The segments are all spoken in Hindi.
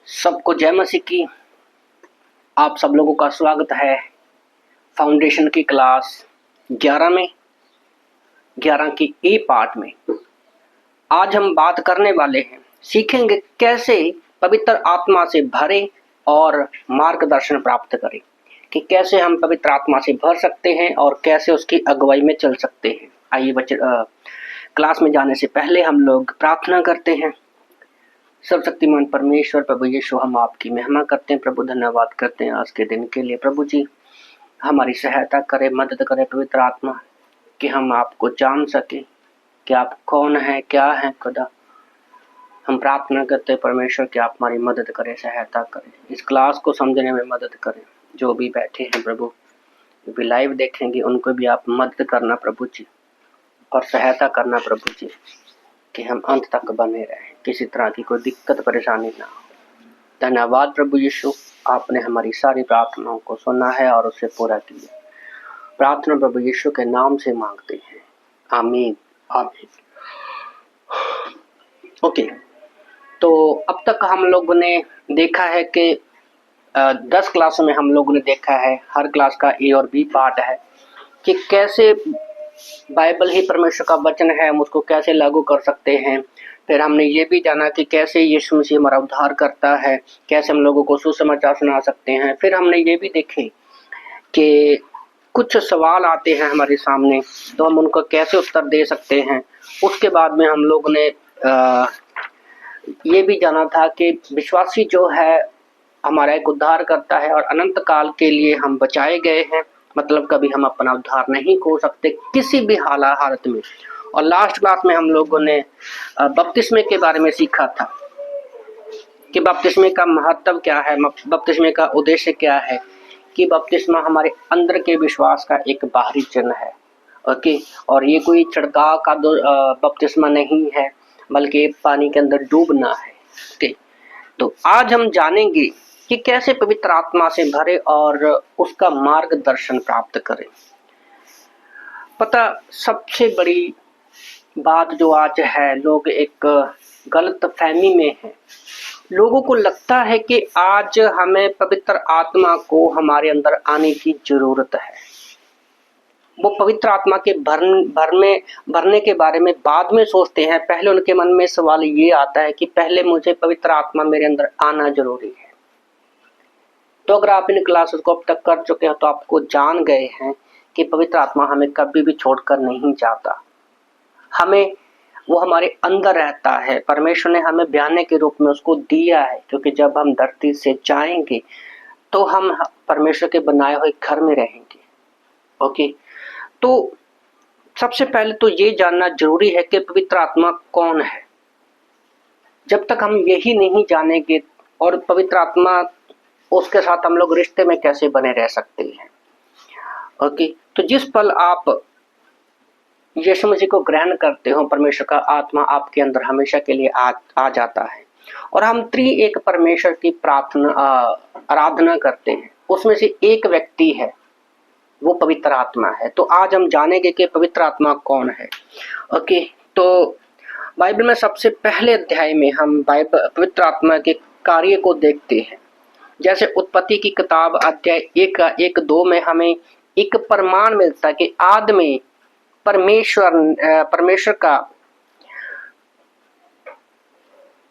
सबको जय मसीह की। आप सब लोगों का स्वागत है फाउंडेशन की क्लास 11 में, 11 की ए पार्ट में। आज हम बात करने वाले हैं, सीखेंगे कैसे पवित्र आत्मा से भरे और मार्गदर्शन प्राप्त करें, कि कैसे हम पवित्र आत्मा से भर सकते हैं और कैसे उसकी अगुवाई में चल सकते हैं। आइए बच्चे, क्लास में जाने से पहले हम लोग प्रार्थना करते हैं। सर्वशक्तिमान परमेश्वर प्रभु यीशु, हम आपकी महिमा करते हैं। प्रभु धन्यवाद करते हैं आज के दिन के लिए। प्रभु जी हमारी सहायता करें, मदद करें पवित्र आत्मा, कि हम आपको जान सके कि आप कौन है, क्या है खुदा। हम प्रार्थना करते हैं परमेश्वर कि आप हमारी मदद करें, सहायता करें, इस क्लास को समझने में मदद करें। जो भी बैठे हैं प्रभु, जो भी लाइव देखेंगे, उनको भी आप मदद करना प्रभु जी, और सहायता करना प्रभु जी, कि हम अंत तक बने रहें, किसी तरह की कोई दिक्कत परेशानी ना हो। धन्यवाद प्रभु यीशु, आपने हमारी सारी प्रार्थनाओं को सुना है और उसे पूरा किया। प्रार्थना प्रभु यीशु के नाम से मांगते हैं, आमीन आमीन। ओके, तो अब तक हम लोगों ने देखा है कि 10 क्लासों में हम लोगों ने देखा है, हर क्लास का ए और बी पार्ट है, कि कैसे बाइबल ही परमेश्वर का वचन है, हम उसको कैसे लागू कर सकते हैं। फिर हमने ये भी जाना कि कैसे यीशु मसीह हमारा उद्धार करता है, कैसे हम लोगों को सुसमाचार सुना सकते हैं। फिर हमने ये भी देखे कि कुछ सवाल आते हैं हमारे सामने, तो हम उनको कैसे उत्तर दे सकते हैं। उसके बाद में हम लोगों ने ये भी जाना था कि विश्वासी जो है हमारा एक उद्धार करता है और अनंत काल के लिए हम बचाए गए हैं, मतलब कभी हम अपना उद्धार नहीं खो सकते किसी भी हालत में। और लास्ट क्लास में हम लोगों ने बपतिस्मे के बारे में सीखा था कि बपतिस्मे का महत्व क्या है, बपतिस्मे का उद्देश्य क्या है, कि बपतिस्मा हमारे अंदर के विश्वास का एक बाहरी चिन्ह है। ओके, और ये कोई छिड़काव का बपतिस्मा नहीं है, बल्कि पानी के अंदर डूबना है। ओके, तो आज हम जानेंगे कि कैसे पवित्र आत्मा से भरे और उसका मार्गदर्शन प्राप्त करें। पता, सबसे बड़ी बात जो आज है, लोग एक गलत फहमी में है। लोगों को लगता है कि आज हमें पवित्र आत्मा को हमारे अंदर आने की जरूरत है। वो पवित्र आत्मा के भरने के बारे में बाद में सोचते हैं। पहले उनके मन में सवाल ये आता है कि पहले मुझे पवित्र आत्मा मेरे अंदर आना जरूरी है। तो अगर आप इन क्लासेस को अब तक कर चुके हैं तो आपको जान गए हैं कि पवित्र आत्मा हमें कभी भी छोड़कर नहीं जाता, हमें वो हमारे अंदर रहता है। परमेश्वर ने हमें बयाने के रूप में उसको दिया है, क्योंकि जब हम धरती से जाएंगे तो हम परमेश्वर के बनाए हुए घर में रहेंगे। ओके, तो सबसे पहले तो ये जानना जरूरी है कि पवित्र आत्मा कौन है। जब तक हम यही नहीं जानेंगे, और पवित्र आत्मा उसके साथ हम लोग रिश्ते में कैसे बने रह सकते हैं। ओके, तो जिस पल आप यीशु मसीह को ग्रहण करते हो, परमेश्वर का आत्मा आपके अंदर हमेशा के लिए आ जाता है, और हम त्रिएक परमेश्वर की आराधना करते हैं। उसमें से एक व्यक्ति है, वो पवित्र आत्मा है। तो आज हम जानेंगे कि पवित्र आत्मा कौन है। ओके, तो बाइबल में सबसे पहले अध्याय में हम पवित्र आत्मा के कार्य को देखते हैं। जैसे उत्पत्ति की किताब अध्याय 1:1-2 में हमें एक प्रमाण मिलता है कि आदमी परमेश्वर का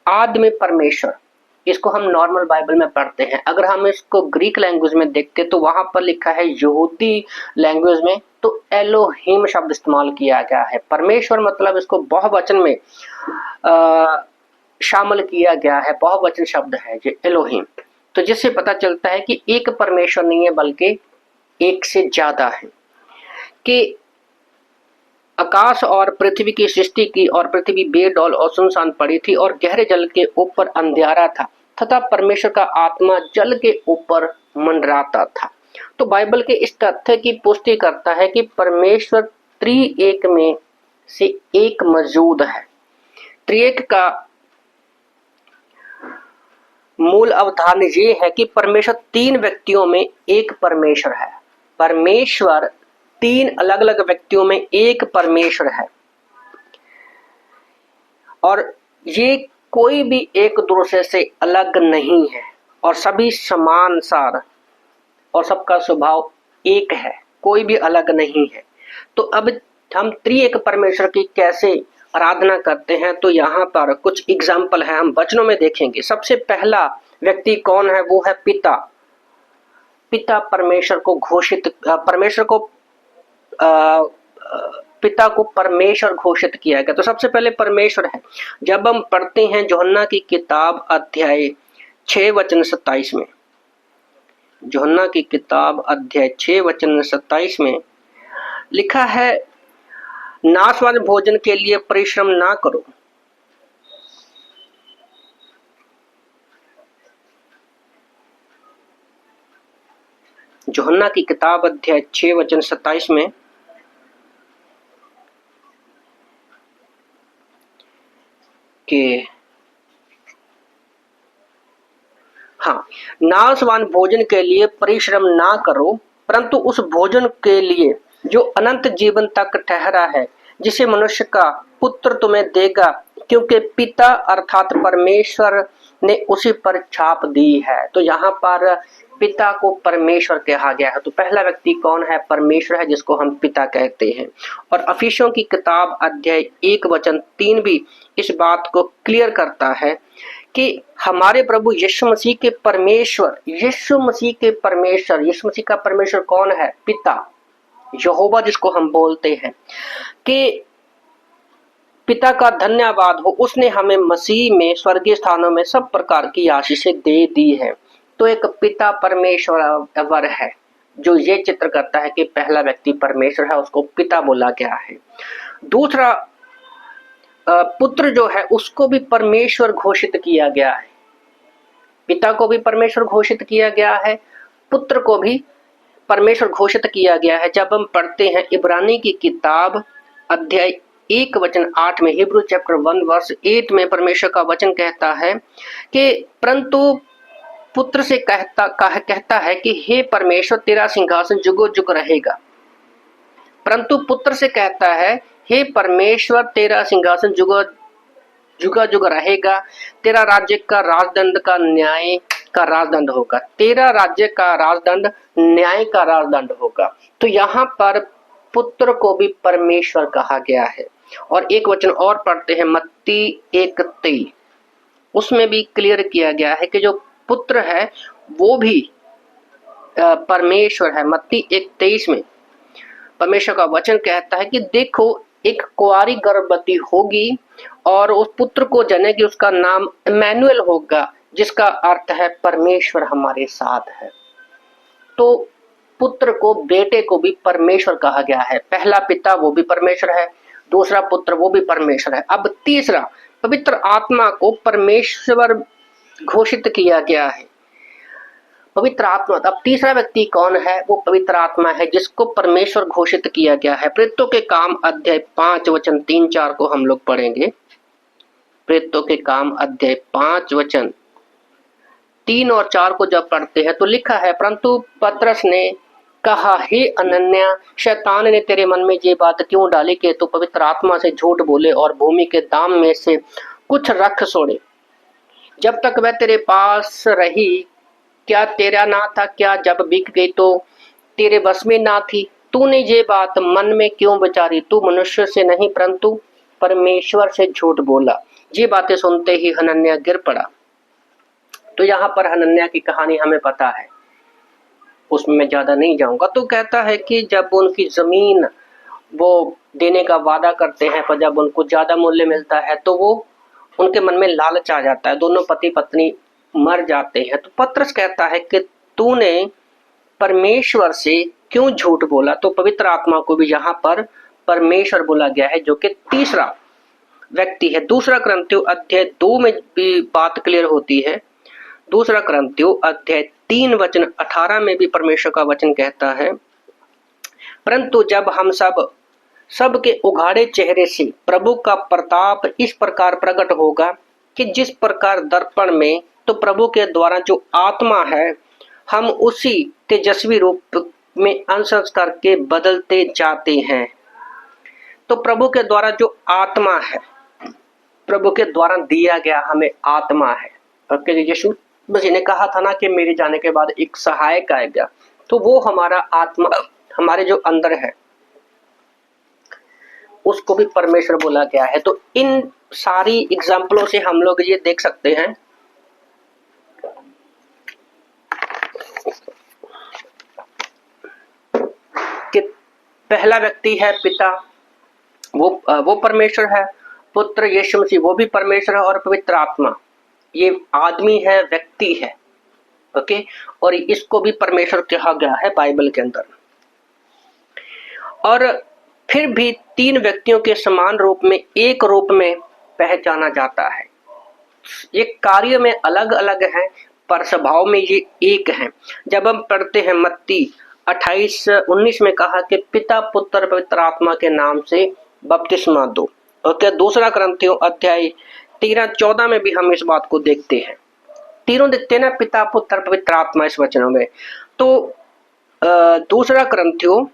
आदि में परमेश्वर, इसको हम नॉर्मल बाइबल में पढ़ते हैं। अगर हम इसको ग्रीक लैंग्वेज में देखते तो वहां पर लिखा है, यहूदी लैंग्वेज में तो एलोहिम शब्द इस्तेमाल किया गया है। परमेश्वर मतलब इसको बहुवचन में शामिल किया गया है, बहुवचन शब्द है जो एलोहिम। तो जिससे पता चलता है कि एक परमेश्वर नहीं है, बल्कि एक से ज्यादा है। कि आकाश और पृथ्वी की सृष्टि की, और पृथ्वी बेडौल और सुनसान पड़ी थी, और गहरे जल के ऊपर अंधियारा था, तथा परमेश्वर का आत्मा जल के ऊपर मंडराता था। तो बाइबल के इस तथ्य की पुष्टि करता है कि परमेश्वर त्रिएक में से एक मौजूद है। त्रिएक का मूल अवधारणा ये है कि परमेश्वर 3 व्यक्तियों में एक परमेश्वर है। परमेश्वर 3 अलग अलग व्यक्तियों में एक परमेश्वर है, और ये कोई भी एक दूसरे से अलग नहीं है और सभी समान सार और सबका स्वभाव एक है, कोई भी अलग नहीं है। तो अब हम त्रिएक परमेश्वर की कैसे आराधना करते हैं, तो यहाँ पर कुछ एग्जाम्पल है, हम वचनों में देखेंगे। सबसे पहला व्यक्ति कौन है, वो है पिता। पिता परमेश्वर को पिता को परमेश्वर घोषित किया गया। तो सबसे पहले परमेश्वर है। जब हम पढ़ते हैं यूहन्ना की किताब अध्याय 6 वचन 27 में, यूहन्ना की किताब अध्याय 6 वचन 27 में लिखा है, नाशवान भोजन के लिए परिश्रम ना करो। यूहन्ना की किताब अध्याय 6 वचन 27 में कि हाँ, नाशवान भोजन के लिए परिश्रम ना करो, परंतु उस भोजन के लिए जो अनंत जीवन तक ठहरा है, जिसे मनुष्य का पुत्र तुम्हें देगा, क्योंकि पिता अर्थात परमेश्वर ने उसी पर छाप दी है। तो यहाँ पर पिता को परमेश्वर कहा गया है। तो पहला व्यक्ति कौन है, परमेश्वर है, जिसको हम पिता कहते हैं। और इफिसियों की किताब अध्याय 1 वचन 3 भी इस बात को क्लियर करता है कि हमारे प्रभु यीशु मसीह के परमेश्वर, यीशु मसीह का परमेश्वर कौन है, पिता, यहोवा जिसको हम बोलते हैं, कि पिता का धन्यवाद हो, उसने हमें मसीह में स्वर्गीय स्थानों में सब प्रकार की आशीषें दे दी है। तो एक पिता परमेश्वर है जो ये चित्र करता है कि पहला व्यक्ति परमेश्वर है, उसको पिता बोला गया है। दूसरा पुत्र जो है उसको भी परमेश्वर घोषित किया गया है। पिता को भी परमेश्वर घोषित किया गया है, पुत्र को भी परमेश्वर घोषित किया गया है। जब हम पढ़ते हैं इब्रानी की किताब अध्याय 1 वचन 8 में, हिब्रू चैप्टर 1 वर्स 8 में परमेश्वर का वचन कहता है कि परंतु पुत्र से कहता है कि हे परमेश्वर, तेरा सिंहासन जुगो जुग रहेगा। परंतु पुत्र से कहता है, हे परमेश्वर, तेरा सिंहासन जुगा जुग रहेगा, तेरा राज्य का राजदंड का न्याय का राजदंड होगा, तेरा राज्य का राजदंड न्याय का राजदंड होगा। तो यहाँ पर पुत्र को भी परमेश्वर कहा गया है। और एक वचन और पढ़ते हैं मत्ती 1:23, उसमें भी क्लियर किया गया है कि जो पुत्र है वो भी परमेश्वर है। मत्ती 1:23 में परमेश्वर का वचन कहता है कि देखो, एक कुंवारी गर्भवती होगी और उस पुत्र को जनेगी, उसका नाम इम्मानुएल होगा, जिसका अर्थ है परमेश्वर हमारे साथ है। तो पुत्र को, बेटे को भी परमेश्वर कहा गया है। पहला पिता वो भी परमेश्वर है, दूसरा पुत्र वो भी परमेश्वर है। अब तीसरा पवित्र आत्मा को परमेश्वर घोषित किया गया है। पवित्र आत्मा, अब तीसरा व्यक्ति कौन है, वो पवित्र आत्मा है जिसको परमेश्वर घोषित किया गया है। प्रेरितों के काम अध्याय 5 वचन 3-4 को हम लोग पढ़ेंगे। प्रेरितों के काम अध्याय 5 वचन 3 और 4 को जब पढ़ते हैं तो लिखा है, परंतु पतरस ने कहा, हे अनन्या, शैतान ने तेरे मन में ये बात क्यों डाली कि तू पवित्र आत्मा से झूठ बोले और भूमि के दाम में से कुछ रख छोड़े। जब तक वह तेरे पास रही, क्या तेरा ना था? क्या जब बिक गई तो तेरे बस में ना थी? तूने ये बात मन में क्यों विचारी? तू मनुष्य से नहीं परंतु परमेश्वर से झूठ बोला। ये बातें सुनते ही हनन्याह गिर पड़ा। तो यहाँ पर हनन्याह की कहानी हमें पता है, उसमें मैं ज्यादा नहीं जाऊंगा। तो कहता है कि जब उनकी जमीन वो देने का वादा करते हैं, पर जब उनको ज्यादा मूल्य मिलता है तो वो उनके मन में लालच आ जाता है, दोनों पति पत्नी मर जाते हैं। तो पतरस कहता है कि तूने परमेश्वर से क्यों झूठ बोला। तो पवित्र आत्मा को भी यहाँ पर परमेश्वर बोला गया है, जो कि तीसरा व्यक्ति है। दूसरा कुरिन्थियों अध्याय 2 में भी बात क्लियर होती है। दूसरा कुरिन्थियों अध्याय 3 वचन 18 में भी परमेश्वर का वचन कहता है, परंतु जब हम सबके उघाड़े चेहरे से प्रभु का प्रताप इस प्रकार प्रकट होगा कि जिस प्रकार दर्पण में, तो प्रभु के द्वारा जो आत्मा है, हम उसी तेजस्वी रूप में अंश करके बदलते जाते हैं। तो प्रभु के द्वारा जो आत्मा है, प्रभु के द्वारा दिया गया हमें आत्मा है। ओके, यीशु मसीह ने कहा था ना कि मेरे जाने के बाद एक सहायक आएगा, तो वो हमारा आत्मा हमारे जो अंदर है उसको भी परमेश्वर बोला गया है। तो इन सारी एग्जाम्पलों से हम लोग ये देख सकते हैं कि पहला व्यक्ति है पिता, वो परमेश्वर है, पुत्र यीशु मसीह वो भी परमेश्वर है, और पवित्र आत्मा ये आदमी है, व्यक्ति है। ओके, और इसको भी परमेश्वर कहा गया है बाइबल के अंदर। और फिर भी तीन व्यक्तियों के समान रूप में एक रूप में पहचाना जाता है। ये कार्य में अलग अलग है पर स्वभाव में ये एक है। जब हम पढ़ते हैं मत्ती 28:19 में कहा कि पिता पुत्र पवित्र आत्मा के नाम से बपतिस्मा दो। ओके, दूसरा कुरिन्थियों अध्याय 13:14 में भी हम इस बात को देखते हैं। तीनों दिखते ना, पिता पुत्र पवित्र आत्मा इस वचनों में। तो दूसरा कुरिन्थियों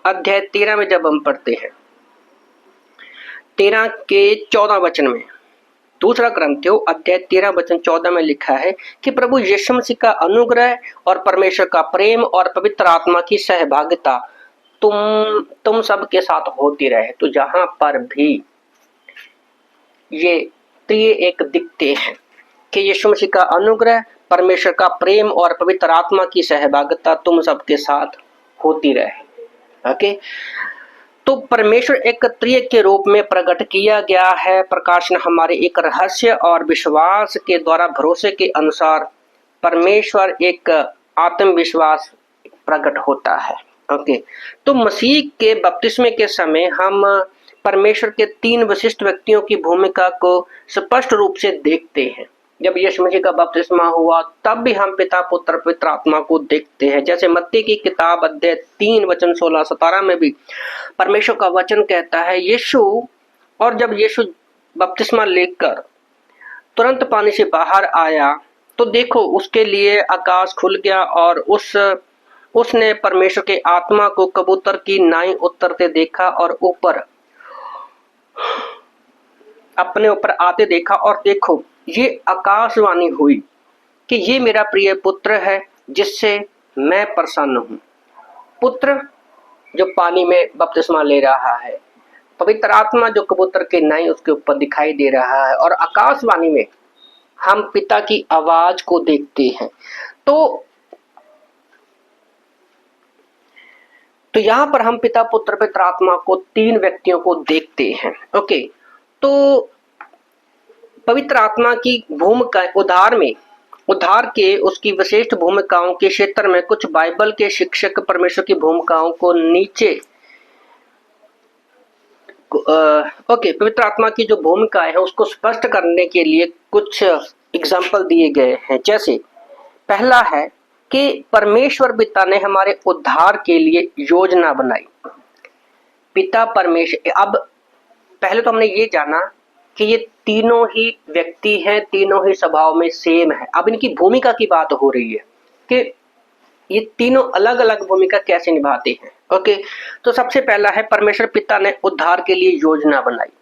अध्याय 13 में जब हम पढ़ते हैं 13 के 14 वचन में, दूसरा कुरिन्थियों अध्याय 13 वचन 14 में लिखा है कि प्रभु यीशु मसीह का अनुग्रह और परमेश्वर का प्रेम और पवित्र आत्मा की सहभागिता तुम सबके साथ होती रहे। तो जहां पर भी ये एक दिखते हैं कि यीशु मसीह का अनुग्रह, परमेश्वर का प्रेम और पवित्र आत्मा की सहभागिता तुम सबके साथ होती रहे। ओके, तो परमेश्वर एक त्रिएक के रूप में प्रकट किया गया है। प्रकाशन हमारे एक रहस्य और विश्वास के द्वारा भरोसे के अनुसार परमेश्वर एक आत्मविश्वास प्रकट होता है। ओके, तो मसीह के बपतिस्मे के समय हम परमेश्वर के तीन विशिष्ट व्यक्तियों की भूमिका को स्पष्ट रूप से देखते हैं। जब यीशु मसीह का बपतिस्मा हुआ तब भी हम पिता पुत्र पवित्र आत्मा को देखते हैं। जैसे मत्ती की किताब अध्याय 3 वचन 16-17 में भी परमेश्वर का वचन कहता है और जब यीशु बपतिस्मा लेकर तुरंत पानी से बाहर आया तो देखो उसके लिए आकाश खुल गया और उसने परमेश्वर के आत्मा को कबूतर की नाई उतरते देखा और ऊपर अपने ऊपर आते देखा, और देखो ये आकाशवाणी हुई कि ये मेरा प्रिय पुत्र है जिससे मैं प्रसन्न हूं। पुत्र जो पानी में बपतिस्मा ले रहा है, पवित्र आत्मा जो कबूतर के नाई उसके ऊपर दिखाई दे रहा है, और आकाशवाणी में हम पिता की आवाज को देखते हैं। तो यहां पर हम पिता पुत्र पवित्र आत्मा को तीन व्यक्तियों को देखते हैं। ओके, तो पवित्र आत्मा की भूमिका उद्धार के उसकी विशिष्ट भूमिकाओं के क्षेत्र में कुछ बाइबल के शिक्षक परमेश्वर की भूमिकाओं को नीचे पवित्र आत्मा की जो भूमिका है उसको स्पष्ट करने के लिए कुछ एग्जाम्पल दिए गए हैं। जैसे पहला है कि परमेश्वर पिता ने हमारे उद्धार के लिए योजना बनाई। पिता परमेश्वर, अब पहले तो हमने ये जाना कि ये तीनों ही व्यक्ति हैं, तीनों ही स्वभाव में सेम है। अब इनकी भूमिका की बात हो रही है कि ये तीनों अलग अलग भूमिका कैसे निभाते हैं। ओके, तो सबसे पहला है परमेश्वर पिता ने उद्धार के लिए योजना बनाई।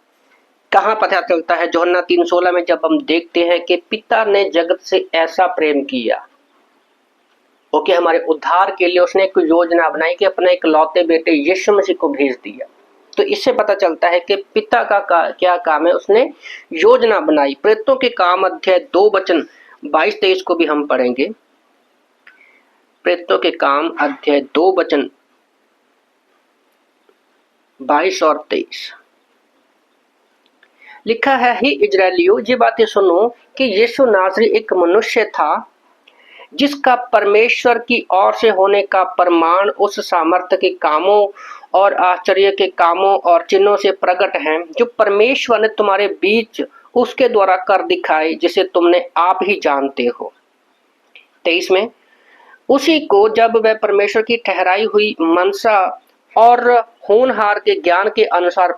कहाँ पता चलता है? यूहन्ना 3:16 में जब हम देखते हैं कि पिता ने जगत से ऐसा प्रेम किया, ओके, हमारे उद्धार के लिए उसने एक योजना बनाई कि अपने एक लौते बेटे यीशु मसीह को भेज दिया। तो इससे पता चलता है कि पिता का क्या काम है, उसने योजना बनाई। प्रेरितों के काम अध्याय 2 वचन 22-23 को भी हम पढ़ेंगे। प्रेरितों के काम अध्याय 2 वचन 22 और 23 लिखा है, हे इजराइलियों, ये बातें सुनो कि यीशु नासरी एक मनुष्य था जिसका परमेश्वर की ओर से होने का प्रमाण उस सामर्थ्य के कामों और आश्चर्य के कामों और चिन्हों से प्रकट है जो परमेश्वर ने तुम्हारे बीच उसके द्वारा कर दिखाई, जिसे तुमने आप ही जानते हो। 23 में, उसी को जब वह परमेश्वर की ठहराई हुई मनसा और होनहार के ज्ञान के अनुसार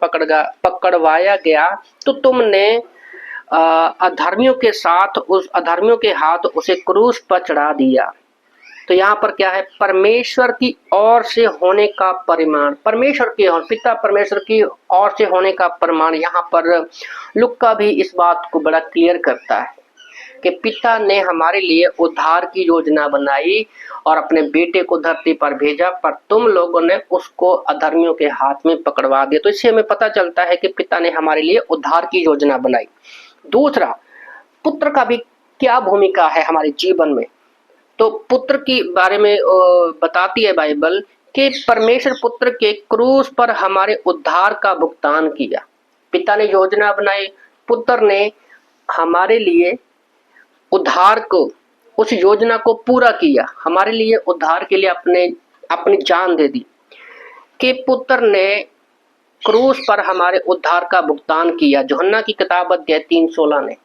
पकड़वाया गया तो तुमने अधर्मियों के हाथ उसे क्रूस पर चढ़ा दिया। तो यहाँ पर क्या है, परमेश्वर की ओर से होने का परिमाण, परमेश्वर की ओर, पिता परमेश्वर की ओर से होने का परिमाण। यहाँ पर लुक्का भी इस बात को बड़ा क्लियर करता है कि पिता ने हमारे लिए उद्धार की योजना बनाई और अपने बेटे को धरती पर भेजा, पर तुम लोगों ने उसको अधर्मियों के हाथ में पकड़वा दिया। तो इससे हमें पता चलता है कि पिता ने हमारे लिए उद्धार की योजना बनाई। दूसरा, पुत्र का भी क्या भूमिका है हमारे जीवन में। तो पुत्र की बारे में बताती है बाइबल कि परमेश्वर पुत्र के क्रूस पर हमारे उद्धार का भुगतान किया। पिता ने योजना बनाई, पुत्र ने हमारे लिए उद्धार को, उस योजना को पूरा किया, हमारे लिए उद्धार के लिए अपनी जान दे दी कि पुत्र ने क्रूस पर हमारे उद्धार का भुगतान किया। यूहन्ना की किताब अध्याय 3:16 ने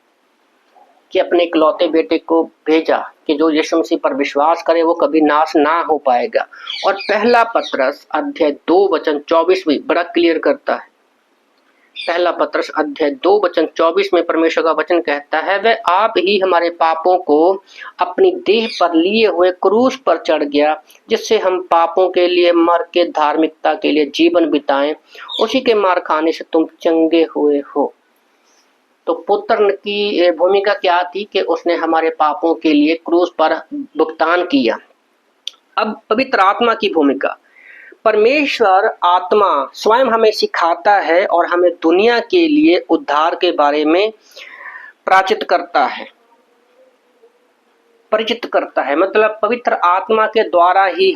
कि अपने इकलौते बेटे को भेजा कि जो यीशु मसीह पर विश्वास करे वो कभी नाश ना हो पाएगा। और पहला पत्रस अध्याय 2:24 भी बड़ा क्लियर करता है। पहला पत्रस अध्याय 2:24 में परमेश्वर का वचन कहता है, वह आप ही हमारे पापों को अपनी देह पर लिए हुए क्रूस पर चढ़ गया, जिससे हम पापों के लिए मर के धार्मिकता के लिए जीवन बिताएं। उसी के मार खाने से तुम चंगे हुए हो। तो पुत्र की भूमिका क्या थी कि उसने हमारे पापों के लिए क्रूस पर भुगतान किया। अब पवित्र आत्मा की भूमिका, परमेश्वर आत्मा स्वयं हमें सिखाता है और हमें दुनिया के लिए उद्धार के बारे में परिचित करता है। मतलब पवित्र आत्मा के द्वारा ही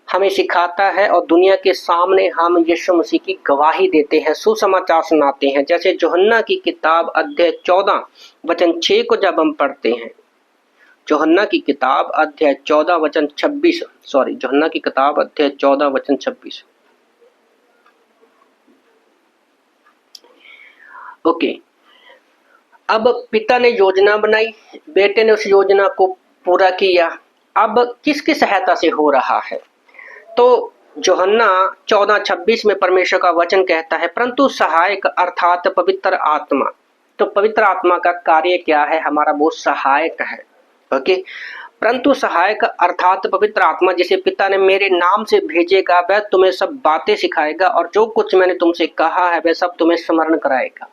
हमें सिखाता है और दुनिया के सामने हम यीशु मसीह की गवाही देते हैं, सुसमाचार सुनाते हैं। जैसे यूहन्ना की किताब अध्याय 14:6 को जब हम पढ़ते हैं, यूहन्ना की किताब अध्याय 14:26, यूहन्ना की किताब अध्याय 14:26। ओके, अब पिता ने योजना बनाई, बेटे ने उस योजना को पूरा किया। अब किसकी सहायता से हो रहा है? तो यूहन्ना 14:26 में परमेश्वर का वचन कहता है, परंतु सहायक अर्थात पवित्र आत्मा। तो पवित्र आत्मा का कार्य क्या है? हमारा वो सहायक है। ओके, परंतु सहायक अर्थात पवित्र आत्मा जिसे पिता ने मेरे नाम से भेजेगा, वह तुम्हें सब बातें सिखाएगा और जो कुछ मैंने तुमसे कहा है वह सब तुम्हें स्मरण कराएगा।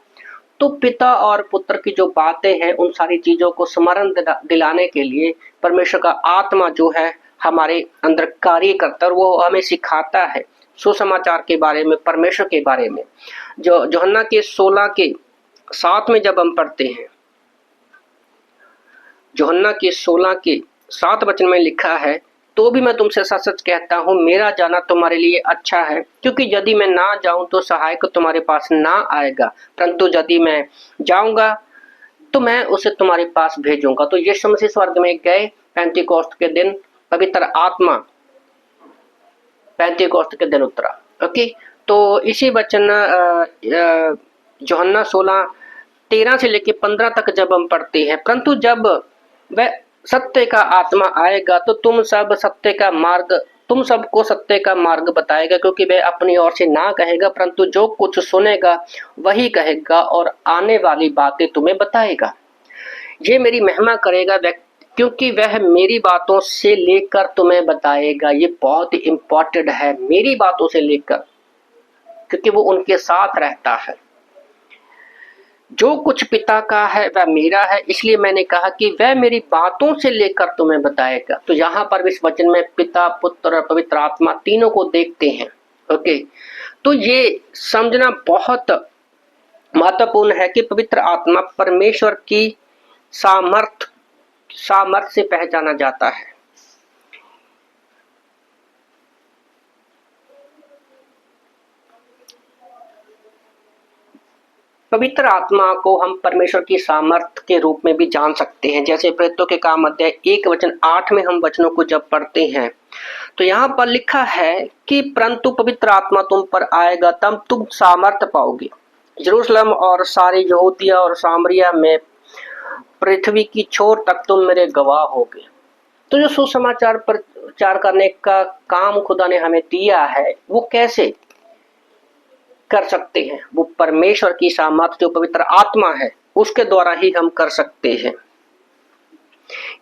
तो पिता और पुत्र की जो बातें हैं उन सारी चीजों को स्मरण दिलाने के लिए परमेश्वर का आत्मा जो है हमारे अंदर कार्य करता है और वो हमें सिखाता है सुसमाचार के बारे में, परमेश्वर के बारे में। जो यूहन्ना के 16:7 में जब हम पढ़ते हैं, यूहन्ना के 16:7 वचन में लिखा है, तो भी मैं तुमसे सच सच कहता हूँ, मेरा जाना तुम्हारे लिए अच्छा है, क्योंकि यदि मैं ना जाऊं तो सहायक तुम्हारे पास ना आएगा, परंतु यदि मैं जाऊंगा तो मैं उसे तुम्हारे पास भेजूंगा। तो यीशु मसीह स्वर्ग में गए, पेंतीकोस्त के दिन पवित्र आत्मा पेंतीकोस्त के दिन उतरा। ओके, तो इसी वचन यूहन्ना 16:13 से लेकर 15 तक जब हम पढ़ते हैं, परंतु जब वह सत्य का आत्मा आएगा तो तुम सबको सत्य का मार्ग बताएगा, क्योंकि वह अपनी ओर से ना कहेगा, परंतु जो कुछ सुनेगा वही कहेगा और आने वाली बातें तुम्हें बताएगा। ये मेरी महिमा करेगा क्योंकि वह मेरी बातों से लेकर तुम्हें बताएगा। ये बहुत ही इंपॉर्टेंट है, मेरी बातों से लेकर, क्योंकि वो उनके साथ रहता है। जो कुछ पिता का है वह मेरा है, इसलिए मैंने कहा कि वह मेरी बातों से लेकर तुम्हें बताएगा। तो यहाँ पर इस वचन में पिता, पुत्र और पवित्र आत्मा तीनों को देखते हैं। ओके, तो ये समझना बहुत महत्वपूर्ण है कि पवित्र आत्मा परमेश्वर की सामर्थ से पहचाना जाता है। पवित्र आत्मा को हम परमेश्वर की सामर्थ के रूप में भी जान सकते हैं। जैसे प्रेरितों के काम अध्याय 1:8 में हम वचनों को जब पढ़ते हैं तो यहाँ पर लिखा है कि परंतु पवित्र आत्मा तुम पर आएगा, तब तुम सामर्थ पाओगे। यरूशलेम और सारे यहूदिया और सामरिया में पृथ्वी की छोर तक तुम मेरे गवाह होगे। तो जो सुसमाचार प्रचार करने का काम खुदा ने हमें दिया है वो कैसे कर सकते हैं? वो परमेश्वर की सामर्थ जो पवित्र आत्मा है उसके द्वारा ही हम कर सकते हैं।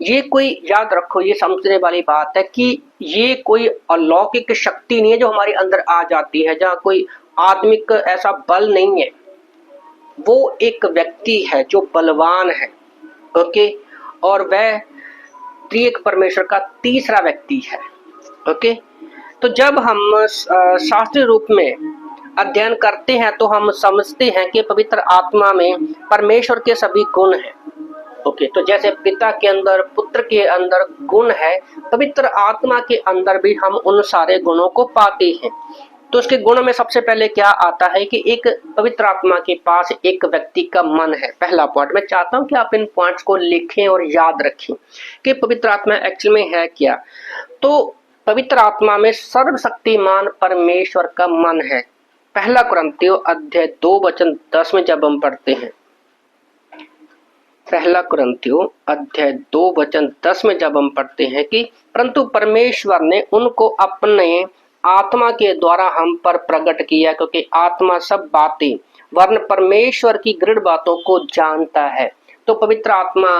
ये कोई याद रखो, ये समझने वाली बात है कि ये कोई अलौकिक शक्ति नहीं है जो हमारे अंदर आ जाती है, जहाँ कोई आत्मिक ऐसा बल नहीं है। वो एक व्यक्ति है जो बलवान है, ओके, और वह त्रिएक परमेश्वर का तीसरा व्यक्ति है, ओके। तो जब हम शास्त्रीय रूप में अध्ययन करते हैं तो हम समझते हैं कि पवित्र आत्मा में परमेश्वर के सभी गुण हैं, ओके। तो जैसे पिता के अंदर, पुत्र के अंदर गुण है, पवित्र आत्मा के अंदर भी हम उन सारे गुणों को पाते हैं। तो उसके गुणों में सबसे पहले क्या आता है कि एक पवित्र आत्मा के पास एक व्यक्ति का मन है। पहला पॉइंट मैं चाहता हूं कि आप इन पॉइंट्स को लिखें और याद रखें कि पवित्र आत्मा एक्चुअल में है क्या। तो पवित्र आत्मा में सर्वशक्तिमान परमेश्वर का मन है। पहला कुरिन्थियों अध्याय 2 वचन 10 में जब हम पढ़ते हैं, पहला कुरिन्थियों अध्याय 2 वचन 10 में जब हम पढ़ते हैं कि परंतु परमेश्वर ने उनको अपने आत्मा के द्वारा हम पर प्रकट किया, क्योंकि आत्मा सब बातें वरन परमेश्वर की दृढ़ बातों को जानता है। तो पवित्र आत्मा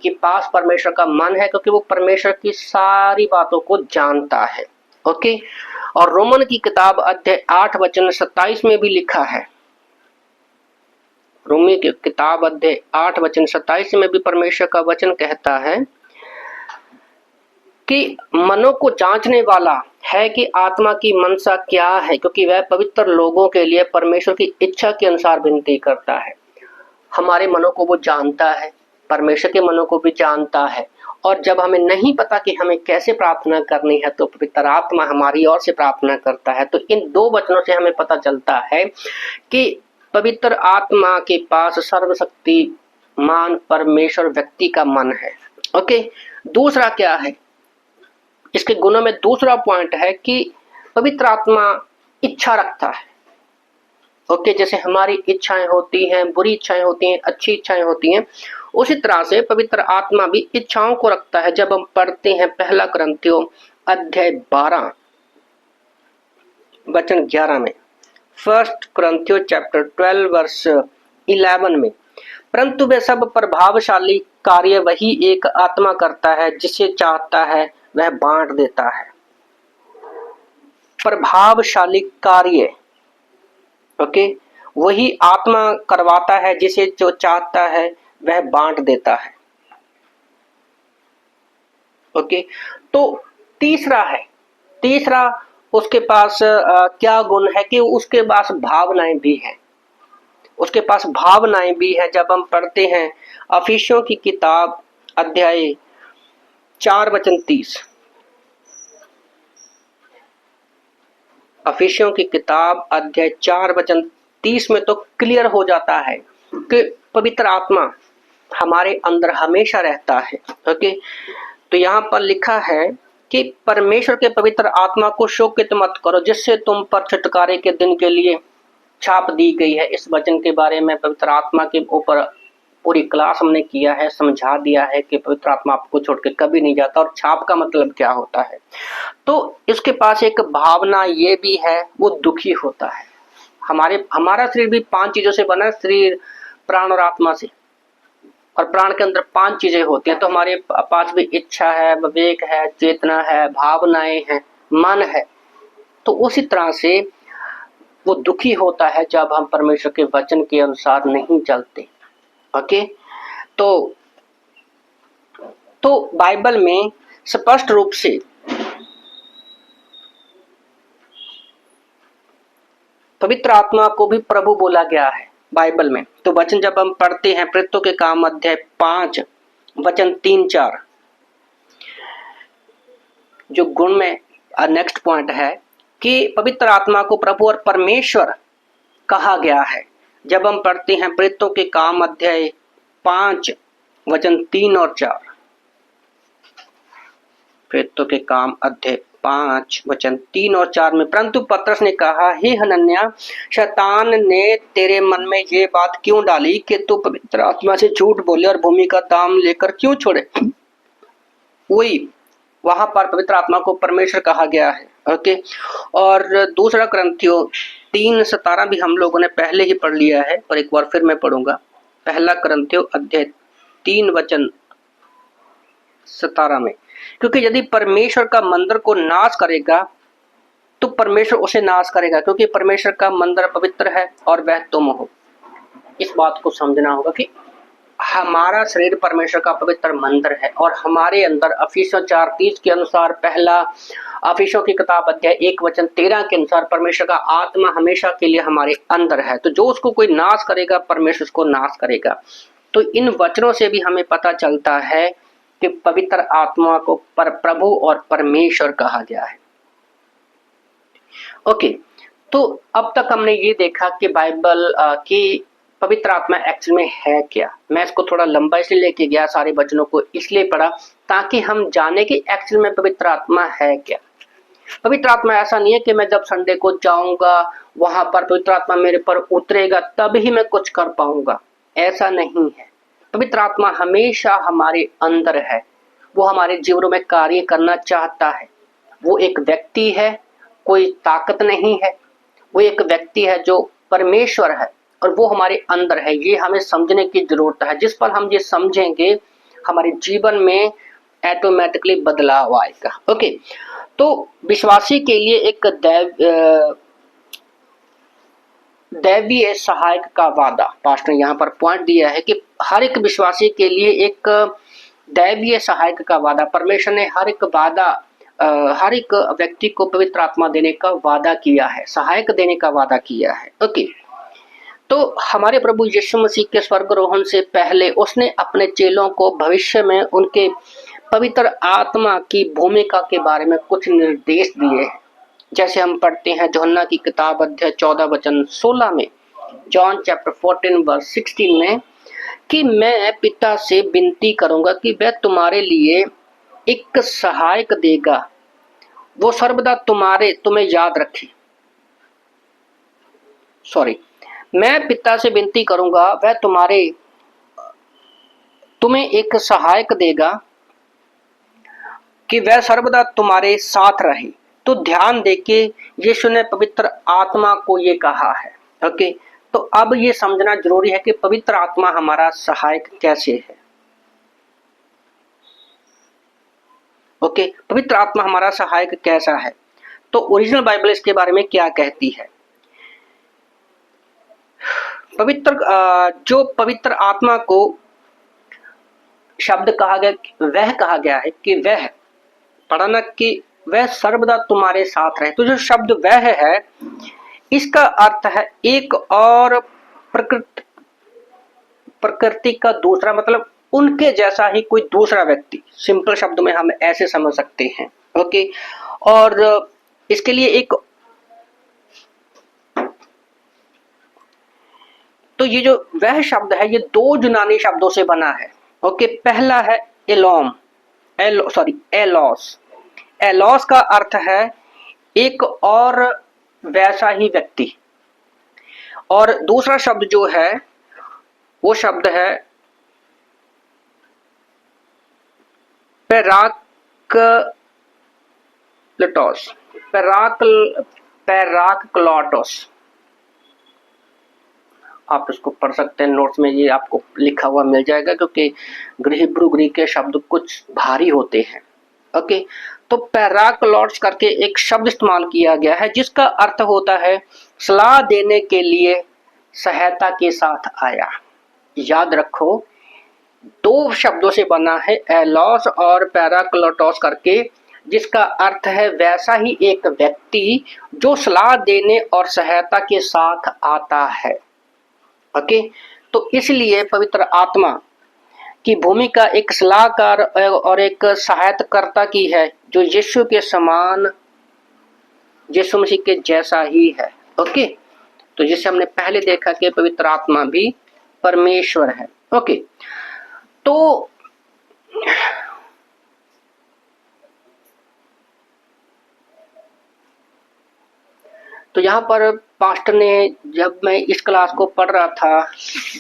के पास परमेश्वर का मन है क्योंकि वो परमेश्वर की सारी बातों को जानता है, ओके। और रोमन की किताब अध्याय 8 वचन 27 में भी लिखा है, रोमी की किताब अध्याय 8 वचन 27 में भी परमेश्वर का वचन कहता है कि मनों को जांचने वाला है कि आत्मा की मनसा क्या है, क्योंकि वह पवित्र लोगों के लिए परमेश्वर की इच्छा के अनुसार विनती करता है। हमारे मनों को वो जानता है, परमेश्वर के मनों को भी जानता है। और जब हमें नहीं पता कि हमें कैसे प्रार्थना करनी है तो पवित्र आत्मा हमारी ओर से प्रार्थना करता है। तो इन दो वचनों से हमें पता चलता है कि पवित्र आत्मा के पास सर्वशक्तिमान परमेश्वर व्यक्ति का मन है, ओके। दूसरा क्या है, इसके गुणों में दूसरा पॉइंट है कि पवित्र आत्मा इच्छा रखता है, ओके। जैसे हमारी इच्छाएं होती हैं, बुरी इच्छाएं होती हैं, अच्छी इच्छाएं होती हैं, उसी तरह से पवित्र आत्मा भी इच्छाओं को रखता है। जब हम पढ़ते हैं पहला कुरिन्थियों अध्याय 12 वचन 11 में, फर्स्ट कुरिन्थियों चैप्टर 12 वर्स 11 में, परंतु वे सब प्रभावशाली कार्य वही एक आत्मा करता है, जिसे चाहता है वह बांट देता है। प्रभावशाली कार्य, ओके, वही आत्मा करवाता है, जिसे जो चाहता है वह बांट देता है, ओके। तो तीसरा उसके पास क्या गुण है कि उसके पास भावनाएं भी हैं, उसके पास भावनाएं भी हैं। जब हम पढ़ते हैं अफिसियों की किताब अध्याय 4 वचन 30, अफिसियों की किताब अध्याय 4 वचन 30 में तो क्लियर हो जाता है कि पवित्र आत्मा हमारे अंदर हमेशा रहता है, ओके। तो यहाँ पर लिखा है कि परमेश्वर के पवित्र आत्मा को शोकित मत करो, जिससे तुम पर छुटकारे के दिन के लिए छाप दी गई है। इस वचन के बारे में पवित्र आत्मा के ऊपर पूरी क्लास हमने किया है, समझा दिया है कि पवित्र आत्मा आपको छोड़ के कभी नहीं जाता और छाप का मतलब क्या होता है। तो इसके पास एक भावना ये भी है, वो दुखी होता है। हमारा शरीर भी 5 चीजों से बना है, शरीर, प्राण और आत्मा से, और प्राण के अंदर 5 चीजें होती हैं। तो हमारे पास भी इच्छा है, विवेक है, चेतना है, भावनाएं हैं, मन है। तो उसी तरह से वो दुखी होता है जब हम परमेश्वर के वचन के अनुसार नहीं चलते, ओके। तो बाइबल में स्पष्ट रूप से पवित्र आत्मा को भी प्रभु बोला गया है बाइबल में। तो वचन जब हम पढ़ते हैं प्रेरितों के काम अध्याय 5 वचन 3-4, जो गुण में नेक्स्ट पॉइंट है कि पवित्र आत्मा को प्रभु और परमेश्वर कहा गया है। जब हम पढ़ते हैं प्रेरितों के काम अध्याय 5 वचन 3 और 4, प्रेरितों के काम अध्याय 5 वचन 3 और 4 में, परंतु पतरस ने कहा, हे हनन्याह, शैतान ने तेरे मन में ये बात क्यों डाली कि तू पवित्र आत्मा से झूठ बोले और भूमि का दाम लेकर क्यों छोड़े। वही वहां पर पवित्र आत्मा को परमेश्वर कहा गया है, ओके। और दूसरा कुरिन्थियों 3:17 भी हम लोगों ने पहले ही पढ़ लिया है और एक बार फिर मैं पढ़ूंगा। पहला कुरिन्थियों अध्याय 3 वचन 17 में, क्योंकि यदि परमेश्वर का मंदिर को नाश करेगा तो परमेश्वर उसे नाश करेगा, क्योंकि परमेश्वर का मंदिर पवित्र है और वह तुम हो। इस बात को समझना होगा कि हमारा शरीर परमेश्वर का पवित्र मंदिर है और हमारे अंदर अफिसियों 4:30 के अनुसार, पहला अफिसियों की किताब अध्याय 1:13 के अनुसार परमेश्वर का आत्मा हमेशा के लिए हमारे अंदर है। तो जो उसको कोई नाश करेगा परमेश्वर उसको नाश करेगा। तो इन वचनों से भी हमें पता चलता है कि पवित्र आत्मा को प्रभु और परमेश्वर कहा गया है। ओके, तो अब तक हमने ये देखा कि बाइबल की पवित्र आत्मा एक्चुअल में है क्या। मैं इसको थोड़ा लंबा इसलिए लेके गया, सारे वचनों को इसलिए पढ़ा ताकि हम जाने कि एक्चुअल में पवित्र आत्मा है क्या। पवित्र आत्मा ऐसा नहीं है कि मैं जब संडे को जाऊंगा वहां पर पवित्र आत्मा मेरे पर उतरेगा तब ही मैं कुछ कर पाऊंगा, ऐसा नहीं है। पवित्र आत्मा हमेशा हमारे अंदर है, वो हमारे जीवन में कार्य करना चाहता है। वो एक व्यक्ति है, कोई ताकत नहीं है, वो एक व्यक्ति है जो परमेश्वर है और वो हमारे अंदर है। ये हमें समझने की जरूरत है। जिस पर हम ये समझेंगे हमारे जीवन में ऑटोमेटिकली बदलाव आएगा। ओके, तो विश्वासी के लिए एक दैवीय सहायक का वादा, पास्टर ने यहाँ पर पॉइंट दिया है कि हर एक विश्वासी के लिए एक दैवीय सहायक का वादा, परमेश्वर ने हर एक व्यक्ति को पवित्र आत्मा देने का वादा किया है, सहायक देने का वादा किया है। ओके, तो हमारे प्रभु यीशु मसीह के स्वर्गारोहण से पहले उसने अपने चेलों को भविष्य में उनके पवित्र आत्मा की भूमिका के बारे में कुछ निर्देश दिए हैं। जैसे हम पढ़ते हैं यूहन्ना की किताब अध्याय 14:16 में, जॉन चैप्टर 14:16 में, कि मैं पिता से विनती करूंगा कि वह तुम्हारे लिए एक सहायक देगा, वो सर्वदा तुम्हें याद रखे। मैं पिता से विनती करूंगा वह तुम्हें एक सहायक देगा कि वह सर्वदा तुम्हारे साथ रहे। तो ध्यान देके यीशु ने पवित्र आत्मा को ये कहा है। ओके, तो अब ये समझना जरूरी है कि पवित्र आत्मा हमारा सहायक कैसे है। ओके, पवित्र आत्मा हमारा सहायक कैसा है। तो ओरिजिनल बाइबल इसके बारे में क्या कहती है। जो पवित्र आत्मा को शब्द कहा गया है कि वह पढ़ना कि वह सर्वदा तुम्हारे साथ रहे। तो जो शब्द वह है, इसका अर्थ है एक और प्रकृति का दूसरा, मतलब उनके जैसा ही कोई दूसरा व्यक्ति। सिंपल शब्द में हम ऐसे समझ सकते हैं। ओके, और इसके लिए एक, तो ये जो वह शब्द है ये दो यूनानी शब्दों से बना है। ओके, पहला है एलोस। एलोस का अर्थ है एक और वैसा ही व्यक्ति, और दूसरा शब्द जो है वो शब्द है पैराक्लोटोस। आप इसको पढ़ सकते हैं, नोट्स में ये आपको लिखा हुआ मिल जाएगा, क्योंकि हिब्रू ग्रीक के शब्द कुछ भारी होते हैं। ओके, तो पैराक्लोटोस करके एक शब्द इस्तेमाल किया गया है जिसका अर्थ होता है सलाह देने के लिए सहायता के साथ आया। याद रखो, दो शब्दों से बना है एलोस और पैराक्लोटोस करके, जिसका अर्थ है वैसा ही एक व्यक्ति जो सलाह देने और सहायता के साथ आता है। ओके, तो इसलिए पवित्र आत्मा की भूमिका एक सलाहकार और एक सहायताकर्ता की है, जो यीशु के समान, यीशु मसीह के जैसा ही है। ओके, तो जिसे हमने पहले देखा कि पवित्र आत्मा भी परमेश्वर है। ओके, तो यहाँ पर पास्टर ने, जब मैं इस क्लास को पढ़ रहा था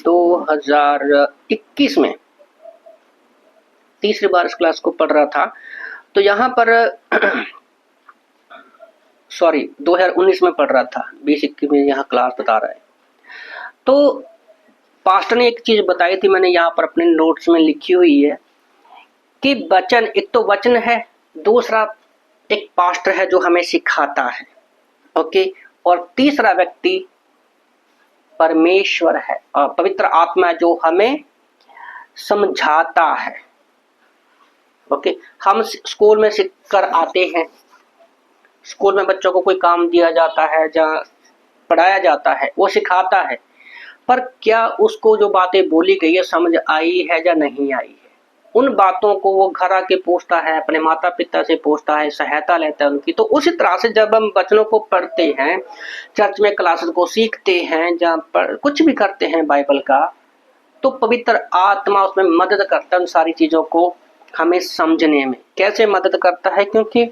2021 में, तीसरी बार इस क्लास को पढ़ रहा था, तो यहाँ पर 2019 में पढ़ रहा था, 2021 में यहाँ क्लास बता रहा है। तो पास्टर ने एक चीज बताई थी, मैंने यहाँ पर अपने नोट्स में लिखी हुई है कि वचन, एक तो वचन है, दूसरा एक पास्टर है जो हमें सिखाता है, ओके, और तीसरा व्यक्ति परमेश्वर है और पवित्र आत्मा जो हमें समझाता है। ओके, हम स्कूल में सीख कर आते हैं, स्कूल में बच्चों को कोई काम दिया जाता है, जहाँ पढ़ाया जाता है, वो सिखाता है, पर क्या उसको जो बातें बोली गई है समझ आई है या नहीं आई है? उन बातों को वो घर आके पूछता है, अपने माता पिता से पूछता है, सहायता लेता है उनकी। तो उसी तरह से जब हम वचनों को पढ़ते हैं, चर्च में क्लासेस को सीखते हैं, जहाँ पर कुछ भी करते हैं बाइबल का, तो पवित्र आत्मा उसमें मदद करता है उन सारी चीज़ों को हमें समझने में। कैसे मदद करता है? क्योंकि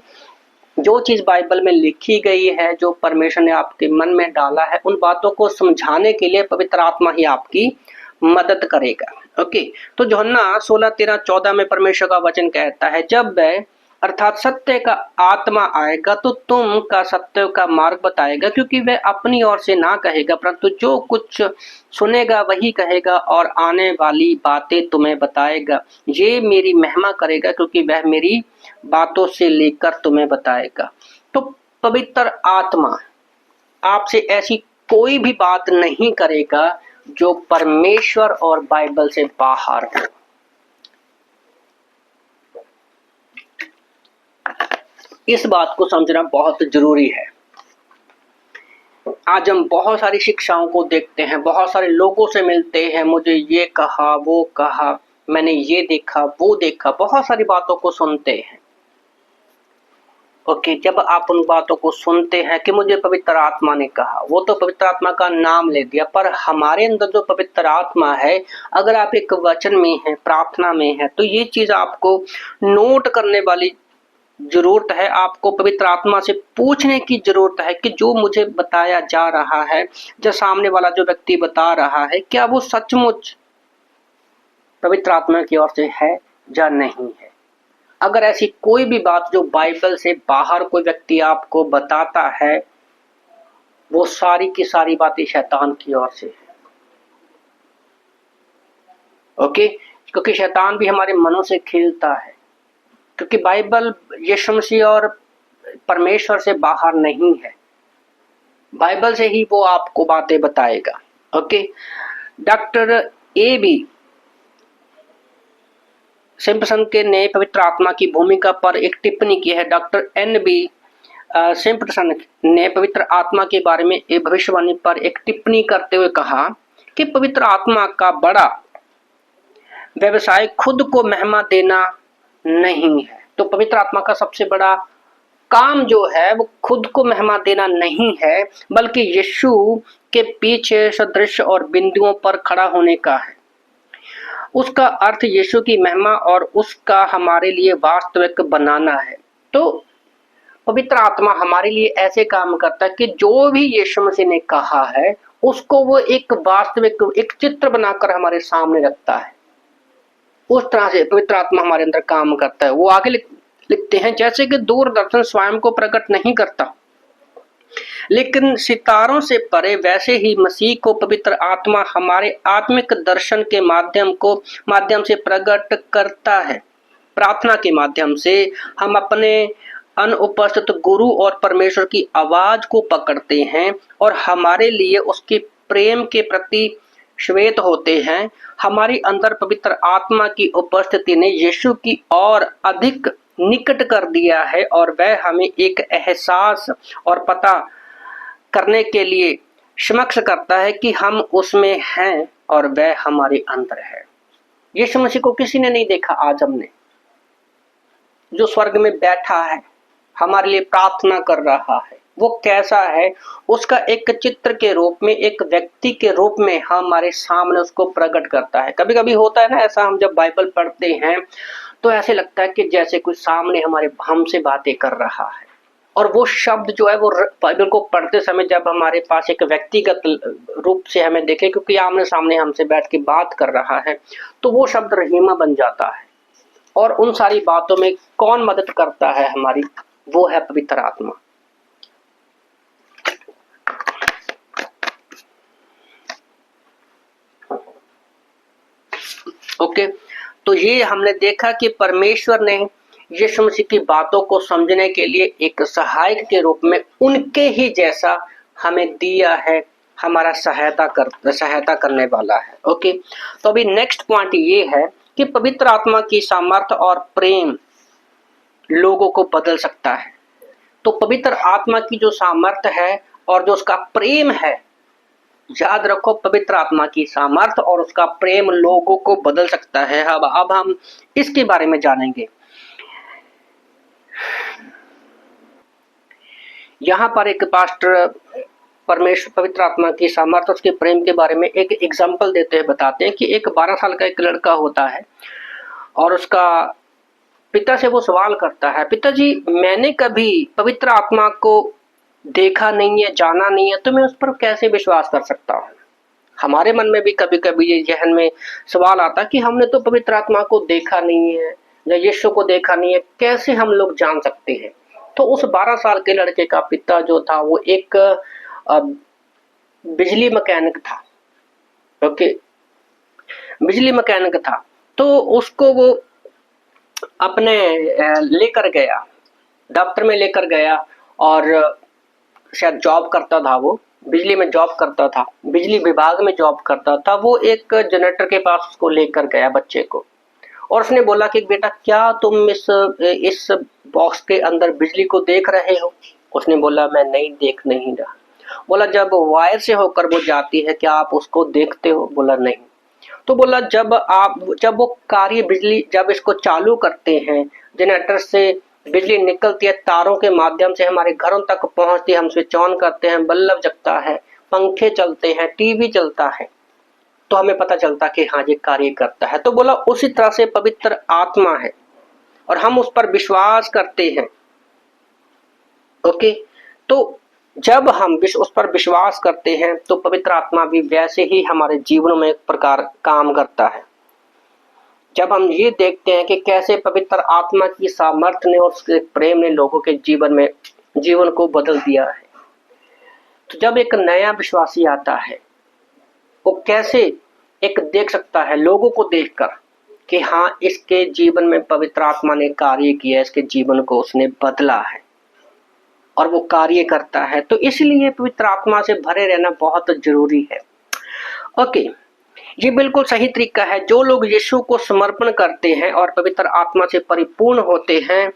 जो चीज़ बाइबल में लिखी गई है, जो परमेश्वर ने आपके मन में डाला है, उन बातों को समझाने के लिए पवित्र आत्मा ही आपकी मदद करेगा। ओके, तो यूहन्ना 16:13-14 में परमेश्वर का वचन कहता है, जब वह अर्थात सत्य का आत्मा आएगा तो तुम का सत्य का मार्ग बताएगा, क्योंकि वह अपनी ओर से ना कहेगा, परंतु जो कुछ सुनेगा वही कहेगा और आने वाली बातें तुम्हें बताएगा। ये मेरी महिमा करेगा, क्योंकि वह मेरी बातों से लेकर तुम्हें बताएगा। तो पवित्र आत्मा आपसे ऐसी कोई भी बात नहीं करेगा जो परमेश्वर और बाइबल से बाहर हो। इस बात को समझना बहुत जरूरी है। आज हम बहुत सारी शिक्षाओं को देखते हैं, बहुत सारे लोगों से मिलते हैं, मुझे ये कहा, वो कहा, मैंने ये देखा, वो देखा, बहुत सारी बातों को सुनते हैं। ओके, जब आप उन बातों को सुनते हैं कि मुझे पवित्र आत्मा ने कहा, वो तो पवित्र आत्मा का नाम ले दिया, पर हमारे अंदर जो पवित्र आत्मा है, अगर आप एक वचन में हैं, प्रार्थना में है, तो ये चीज आपको नोट करने वाली जरूरत है। आपको पवित्र आत्मा से पूछने की जरूरत है कि जो मुझे बताया जा रहा है, जो सामने वाला जो व्यक्ति बता रहा है, क्या वो सचमुच पवित्र आत्मा की ओर से है या नहीं है। अगर ऐसी कोई भी बात जो बाइबल से बाहर कोई व्यक्ति आपको बताता है, वो सारी की सारी बातें शैतान की ओर से है। ओके, क्योंकि शैतान भी हमारे मनों से खेलता है, क्योंकि बाइबल यीशु मसीह और परमेश्वर से बाहर नहीं है। बाइबल से ही वो आपको बातें बताएगा। Okay, doctor A B Simpson के ने पवित्र आत्मा की भूमिका पर एक टिप्पणी की है। डॉक्टर एन बी सिम्पसन ने पवित्र आत्मा के बारे में एक भविष्यवाणी पर एक टिप्पणी करते हुए कहा कि पवित्र आत्मा का बड़ा व्यवसाय खुद को महिमा देना नहीं है। तो पवित्र आत्मा का सबसे बड़ा काम जो है वो खुद को महिमा देना नहीं है, बल्कि यीशु के पीछे सदृश्य और बिंदुओं पर खड़ा होने का है। उसका अर्थ यीशु की महिमा और उसका हमारे लिए वास्तविक बनाना है। तो पवित्र आत्मा हमारे लिए ऐसे काम करता है कि जो भी यीशु मसीह ने कहा है, उसको वो एक वास्तविक, एक चित्र बनाकर हमारे सामने रखता है। उस तरह से पवित्र आत्मा हमारे अंदर काम करता है। वो आगे लिखते हैं, जैसे कि दूरदर्शन स्वयं को प्रकट नहीं करता, लेकिन सितारों से परे, वैसे ही मसीह को पवित्र आत्मा हमारे आत्मिक दर्शन के माध्यम से प्रकट करता है। प्रार्थना के माध्यम से हम अपने अनुपस्थित गुरु और परमेश्वर की आवाज को पकड़ते हैं और हमारे लिए उसके प्रेम के प्रति श्वेत होते हैं। हमारी अंदर पवित्र आत्मा की उपस्थिति ने यीशु की ओर अधिक निकट कर दिया है और वह हमें एक एहसास और पता करने के लिए समक्ष करता है कि हम उसमें हैं और वह हमारे अंदर है। यीशु मसीह को किसी ने नहीं देखा आज हमने, जो स्वर्ग में बैठा है, हमारे लिए प्रार्थना कर रहा है, वो कैसा है, उसका एक चित्र के रूप में, एक व्यक्ति के रूप में हमारे सामने उसको प्रकट करता है। कभी कभी होता है ना ऐसा, हम जब बाइबल पढ़ते हैं तो ऐसे लगता है कि जैसे कोई सामने हमारे हमसे बातें कर रहा है, और वो शब्द जो है वो बाइबल को पढ़ते समय जब हमारे पास एक व्यक्तिगत रूप से हमें देखे, क्योंकि आमने सामने हमसे बैठ के बात कर रहा है, तो वो शब्द रहीमा बन जाता है। और उन सारी बातों में कौन मदद करता है हमारी? वो है पवित्र आत्मा। ओके, तो ये हमने देखा कि परमेश्वर ने यीशु मसीह की बातों को समझने के लिए एक सहायक के रूप में उनके ही जैसा हमें दिया है, हमारा सहायता करने वाला है। ओके, तो अभी नेक्स्ट पॉइंट ये है कि पवित्र आत्मा की सामर्थ्य और प्रेम लोगों को बदल सकता है। तो पवित्र आत्मा की जो सामर्थ्य है और जो उसका प्रेम है, याद रखो, पवित्र आत्मा की सामर्थ्य और उसका प्रेम लोगों को बदल सकता है। अब हम इसके बारे में जानेंगे। यहाँ पर एक पास्टर परमेश्वर पवित्र आत्मा की सामर्थ्य उसके प्रेम के बारे में एक एग्जाम्पल देते हैं, बताते हैं कि एक 12 साल का एक लड़का होता है और उसका पिता से वो सवाल करता है, पिताजी मैंने कभी पवित्र आत्मा को देखा नहीं है, जाना नहीं है, तो मैं उस पर कैसे विश्वास कर सकता हूँ। हमारे मन में भी कभी कभी ये जहन में सवाल आता कि हमने तो पवित्र आत्मा को देखा नहीं है या यीशु को देखा नहीं है, कैसे हम लोग जान सकते हैं। तो उस 12 साल के लड़के का पिता जो था वो एक बिजली मैकेनिक था। ओके, बिजली मैकेनिक था। तो उसको वो अपने लेकर गया, दफ्तर में लेकर गया और शायद जॉब करता था, वो बिजली में जॉब करता था, बिजली विभाग में जॉब करता था। वो एक जनरेटर के पास उसको लेकर गया बच्चे को और उसने बोला कि बेटा क्या तुम इस बॉक्स के अंदर बिजली को देख रहे हो। उसने बोला मैं नहीं रहा। बोला जब वायर से होकर वो जाती है क्या आप उसको देखते हो। बोला नहीं। तो बोला जब वो कार्य बिजली जब इसको चालू करते हैं, जनरेटर से बिजली निकलती है, तारों के माध्यम से हमारे घरों तक पहुंचती है, हम स्विच ऑन करते हैं, बल्ब जगता है, पंखे चलते हैं, टीवी चलता है, तो हमें पता चलता कि हाँ ये कार्य करता है। तो बोला उसी तरह से पवित्र आत्मा है और हम उस पर विश्वास करते हैं। ओके, तो जब हम उस पर विश्वास करते हैं तो पवित्र आत्मा भी वैसे ही हमारे जीवन में एक प्रकार काम करता है। जब हम ये देखते हैं कि कैसे पवित्र आत्मा की सामर्थ्य ने और उसके प्रेम ने लोगों के जीवन को बदल दिया है, तो जब एक नया विश्वासी आता है वो कैसे एक देख सकता है लोगों को देखकर कि हाँ इसके जीवन में पवित्र आत्मा ने कार्य किया, इसके जीवन को उसने बदला है और वो कार्य करता है। तो इसलिए पवित्र आत्मा से भरे रहना बहुत जरूरी है। ओके, ये बिल्कुल सही तरीका है। जो लोग यीशु को समर्पण करते हैं और पवित्र आत्मा से परिपूर्ण होते हैं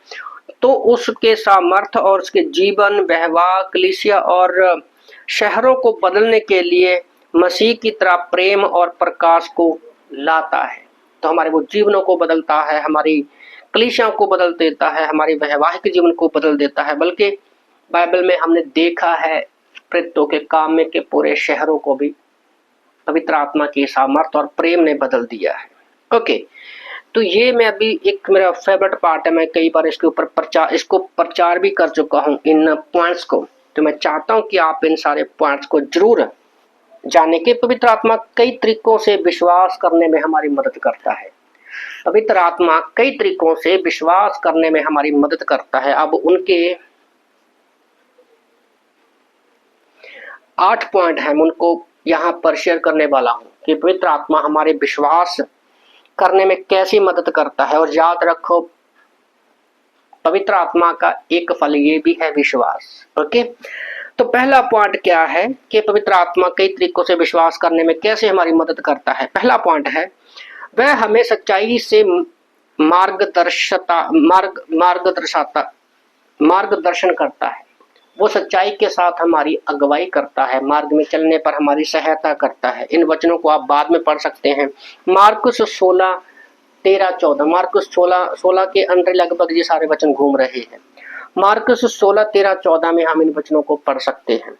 तो उसके सामर्थ्य और उसके जीवन, व्यवहार, कलीसिया और शहरों को बदलने के लिए मसीह की तरह प्रेम और प्रकाश को लाता है। तो हमारे वो जीवनों को बदलता है, हमारी कलीसियाओं को बदल देता है, हमारे वैवाहिक जीवन को बदल देता है। बल्कि बाइबल में हमने देखा है प्रेरितों के काम में कि पूरे शहरों को भी पवित्र आत्मा की सामर्थ्य और प्रेम ने बदल दिया है। ओके, तो ये मैं अभी एक मेरा फेवरेट पार्ट है, मैं कई बार इसके ऊपर प्रचार भी कर चुका हूँ इन पॉइंट्स को। तो मैं चाहता हूँ कि आप इन सारे पॉइंट्स को जरूर जाने के। पवित्र आत्मा कई तरीकों से विश्वास करने में हमारी मदद करता है। पवित्र आत्मा कई तरीकों से विश्वास करने में हमारी मदद करता है। अब उनके 8 पॉइंट हैं, उनको यहाँ पर शेयर करने वाला हूँ कि पवित्र आत्मा हमारे विश्वास करने में कैसी मदद करता है। और याद रखो पवित्र आत्मा का एक फल ये भी है विश्वास। ओके, तो पहला पॉइंट क्या है कि पवित्र आत्मा कई तरीकों से विश्वास करने में कैसे हमारी मदद करता है। पहला पॉइंट है वह हमें सच्चाई से मार्गदर्शन करता है। वो सच्चाई के साथ हमारी अगुवाई करता है, मार्ग में चलने पर हमारी सहायता करता है। इन वचनों को आप बाद में पढ़ सकते हैं। मार्कुस 16:13-14, मार्कुस 16 के अंदर लगभग ये सारे वचन घूम रहे हैं। मार्कुस 16:13-14 में हम इन वचनों को पढ़ सकते हैं।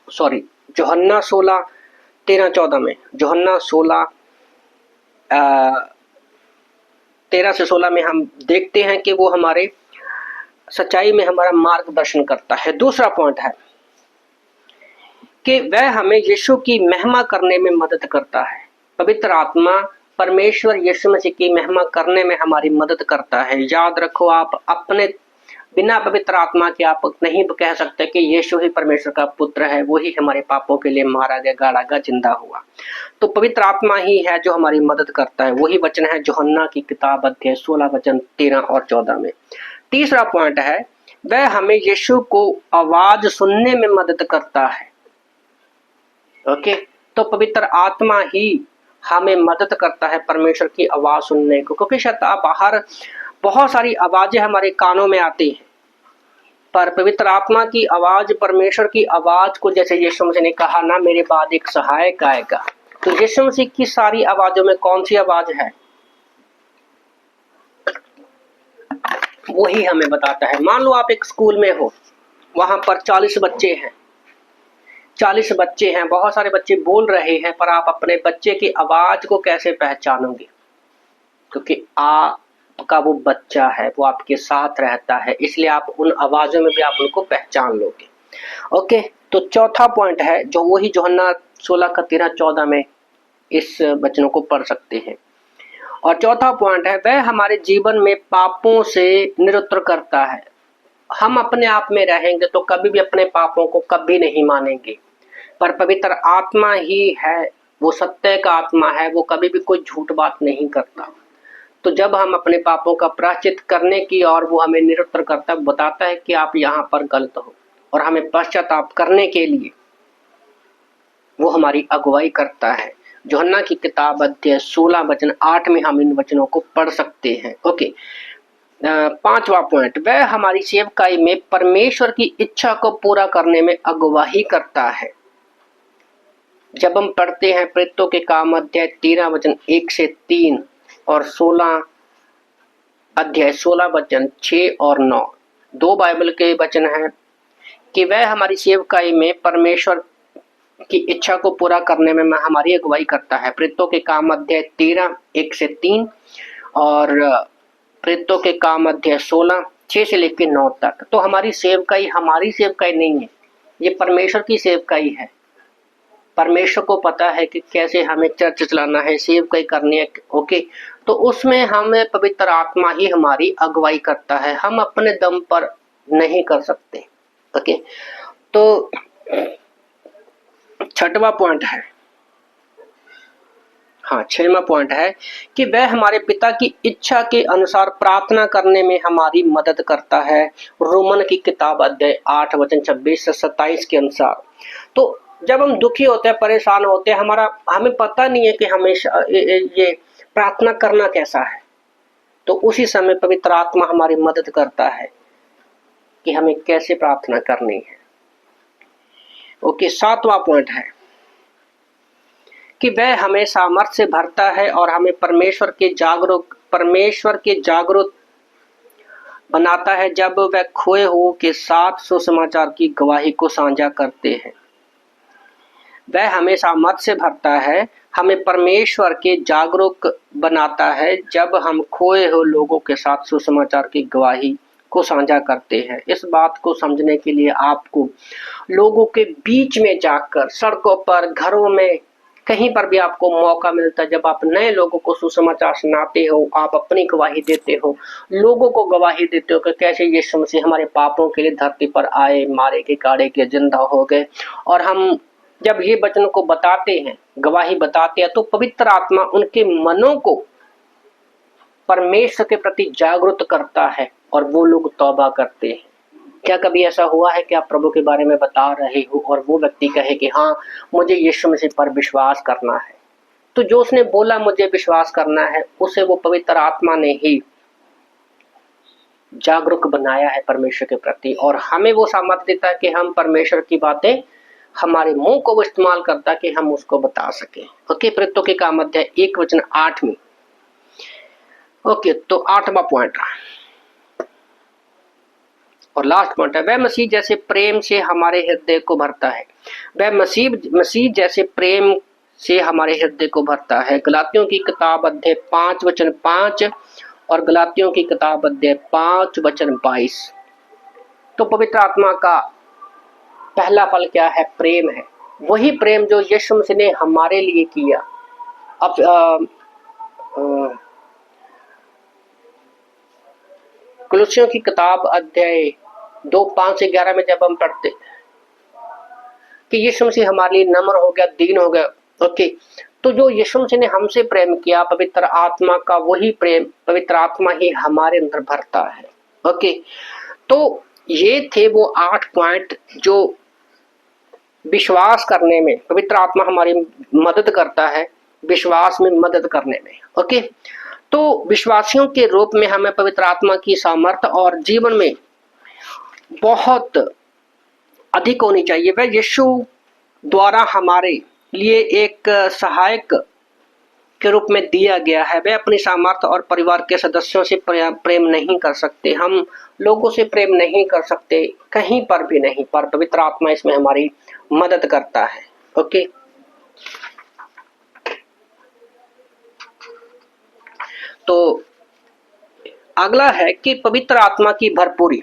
सॉरी, यूहन्ना 16:13-14 में, यूहन्ना 16:13-16 में हम देखते हैं कि वो हमारे सच्चाई में हमारा मार्गदर्शन करता है। दूसरा पॉइंट है कि वह हमें यीशु की महिमा करने में मदद करता है। पवित्र आत्मा परमेश्वर यीशु मसीह की महिमा करने में हमारी मदद करता है। याद रखो आप अपने बिना पवित्र आत्मा के आप नहीं कह सकते कि यीशु ही परमेश्वर का पुत्र है, वही हमारे पापों के लिए मारा गया, गाड़ा गया, जिंदा हुआ। तो पवित्र आत्मा ही है जो हमारी मदद करता है। वही वचन है यूहन्ना की किताब अध्याय 16 वचन 13 और 14 में। तीसरा पॉइंट है, वह हमें यीशु को आवाज सुनने में मदद करता है। ओके, तो पवित्र आत्मा ही हमें मदद करता है परमेश्वर की आवाज सुनने को, क्योंकि शायद बाहर बहुत सारी आवाजें हमारे कानों में आती हैं, पर पवित्र आत्मा की आवाज, परमेश्वर की आवाज को, जैसे यीशु मसीह ने कहा ना, मेरे बाद एक सहायक आएगा, तो यीशु मसीह की सारी आवाजों में कौन सी आवाज है, वही हमें बताता है। मान लो आप एक स्कूल में हो, वहां पर 40 बच्चे हैं, 40 बच्चे हैं, बहुत सारे बच्चे बोल रहे हैं, पर आप अपने बच्चे की आवाज को कैसे पहचानोगे? क्योंकि आपका वो बच्चा है, वो आपके साथ रहता है, इसलिए आप उन आवाजों में भी आप उनको पहचान लोगे। ओके, तो चौथा पॉइंट है जो वही यूहन्ना 16 का 13-14 में इस वचनों को पढ़ सकते हैं। और चौथा पॉइंट है, वह हमारे जीवन में पापों से निरुत्तर करता है। हम अपने आप में रहेंगे तो कभी भी अपने पापों को कभी नहीं मानेंगे, पर पवित्र आत्मा ही है, वो सत्य का आत्मा है, वो कभी भी कोई झूठ बात नहीं करता। तो जब हम अपने पापों का प्रायश्चित करने की और वो हमें निरुत्तर करता है, बताता है कि आप यहाँ पर गलत हो, और हमें पश्चाताप करने के लिए वो हमारी अगुवाई करता है। यूहन्ना की किताब अध्याय 16 वचन 8 में हम इन वचनों को पढ़ सकते हैं। ओके, पांचवा पॉइंट, वह हमारी सेवकाई में परमेश्वर की इच्छा को पूरा करने में अगुवाही करता है। जब हम पढ़ते हैं प्रेरितों के काम अध्याय 13 वचन 1 से 3 और 16 अध्याय 16 वचन 6 और 9, दो बाइबल के वचन हैं कि वह हमारी सेवकाई में परमेश्वर की इच्छा को पूरा करने में हमारी अगुवाई करता है। प्रेरितों के काम अध्याय 13 1 से 3 और प्रेरितों के काम अध्याय 16 6 से लेकर 9 तक। तो हमारी सेवकाई नहीं है, ये परमेश्वर की सेवकाई है। परमेश्वर को पता है कि कैसे हमें चर्च चलाना है, सेवकाई करनी है। ओके, तो उसमें हमें पवित्र आत्मा ही हमारी अगुवाई करता है, हम अपने दम पर नहीं कर सकते। ओके, तो छठवां पॉइंट है, हाँ 6वां पॉइंट है कि वह हमारे पिता की इच्छा के अनुसार प्रार्थना करने में हमारी मदद करता है। रोमन की किताब अध्याय 8 वचन 26 से 27 के अनुसार। तो जब हम दुखी होते हैं, परेशान होते हैं, हमें पता नहीं है कि हमेशा ये प्रार्थना करना कैसा है, तो उसी समय पवित्र आत्मा हमारी मदद करता है कि हमें कैसे प्रार्थना करनी है। ओके, 7वां पॉइंट है कि वह हमें सामर्थ्य से भरता है और हमें परमेश्वर के जागरूक बनाता है जब वह खोए हुओं के साथ सुसमाचार की गवाही को साझा करते हैं। वह हमें सामर्थ्य से भरता है, हमें परमेश्वर के जागरूक बनाता है जब हम खोए हुए लोगों के साथ सुसमाचार की गवाही को साझा करते हैं। इस बात को समझने के लिए आपको लोगों के बीच में जाकर, सड़कों पर, घरों में, कहीं पर भी आपको मौका मिलता है, जब आप नए लोगों को सुसमाचार सुनाते हो, आप अपनी गवाही देते हो, लोगों को गवाही देते हो कि कैसे यीशु मसीह हमारे पापों के लिए धरती पर आए, मारे गए, गाड़े गए, जिंदा हो गए। और हम जब ये वचन को बताते हैं, गवाही बताते हैं, तो पवित्र आत्मा उनके मनों को परमेश्वर के प्रति जागरूक करता है और वो लोग तौबा करते हैं। क्या कभी ऐसा हुआ है कि आप प्रभु के बारे में बता रहे हो और वो व्यक्ति कहे कि हाँ, मुझे यीशु मसीह पर विश्वास करना है? तो जो उसने बोला मुझे विश्वास करना है, उसे वो पवित्र आत्मा ने ही जागरूक बनाया है परमेश्वर के प्रति, और हमें वो सामर्थ्य देता है कि हम परमेश्वर की बातें, हमारे मुंह को वो इस्तेमाल करता है कि हम उसको बता सके। ओके, प्रेरितों के काम अध्याय 1 वचन 8 में। ओके, तो 8वां पॉइंट और लास्ट पॉइंट है, वह मसीह जैसे प्रेम से हमारे हृदय को भरता है। वह मसीह जैसे प्रेम से हमारे हृदय को भरता है। गलातियों की किताब अध्याय 5 वचन 5 और गलातियों की किताब अध्याय 5 वचन 22। तो पवित्र आत्मा का पहला फल क्या है? प्रेम है। वही प्रेम जो यीशु मसीह ने हमारे लिए किया। अब कुलुस्सियों की किताब अध्याय 2:5 से 11 में जब हम पढ़ते कि यीशु मसीह हमारे लिए नम्र हो गया, दीन हो गया, ओके, तो जो यीशु मसीह ने हमसे प्रेम किया, पवित्र आत्मा का वही प्रेम पवित्र आत्मा ही हमारे अंदर भरता है। ओके, तो ये थे वो 8 पॉइंट जो विश्वास करने में पवित्र आत्मा हमारी मदद करता है, विश्वास में मदद करने में। ओके, तो विश्वासियों के रूप में हमें पवित्र आत्मा की सामर्थ्य और जीवन में बहुत अधिक होनी चाहिए। वह यीशु द्वारा हमारे लिए एक सहायक के रूप में दिया गया है। वह अपनी सामर्थ्य और परिवार के सदस्यों से प्रेम नहीं कर सकते, हम लोगों से प्रेम नहीं कर सकते, कहीं पर भी नहीं, पर पवित्र आत्मा इसमें हमारी मदद करता है। ओके, तो अगला है कि पवित्र आत्मा की भरपूरी।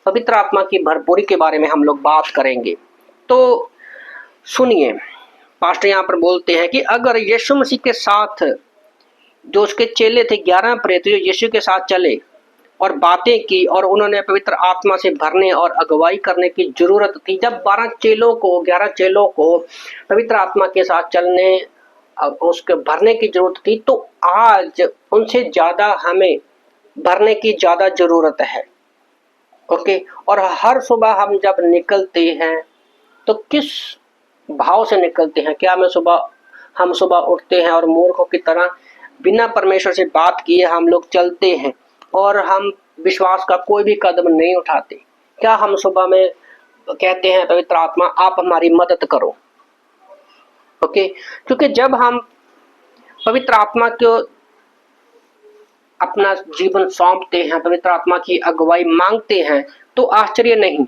पवित्र आत्मा की भरपूरी के बारे में हम लोग बात करेंगे। तो सुनिए, पास्टर यहाँ पर बोलते हैं कि अगर यीशु मसीह के साथ जो उसके चेले थे, 11 प्रेरित जो यीशु के साथ चले और बातें की और उन्होंने पवित्र आत्मा से भरने और अगुवाई करने की जरूरत थी, जब 11 चेलों को पवित्र आत्मा के साथ चलने उसके भरने की जरूरत थी, तो आज उनसे ज्यादा हमें भरने की ज्यादा जरूरत है। ओके, और हर सुबह हम जब निकलते हैं तो किस भाव से निकलते हैं? क्या हम सुबह उठते हैं और मूर्खों की तरह बिना परमेश्वर से बात किए हम लोग चलते हैं और हम विश्वास का कोई भी कदम नहीं उठाते? क्या हम सुबह में कहते हैं पवित्र आत्मा आप हमारी मदद करो? ओके, क्योंकि जब हम पवित्र आत्मा को अपना जीवन सौंपते हैं, पवित्र आत्मा की अगुवाई मांगते हैं, तो आश्चर्य नहीं,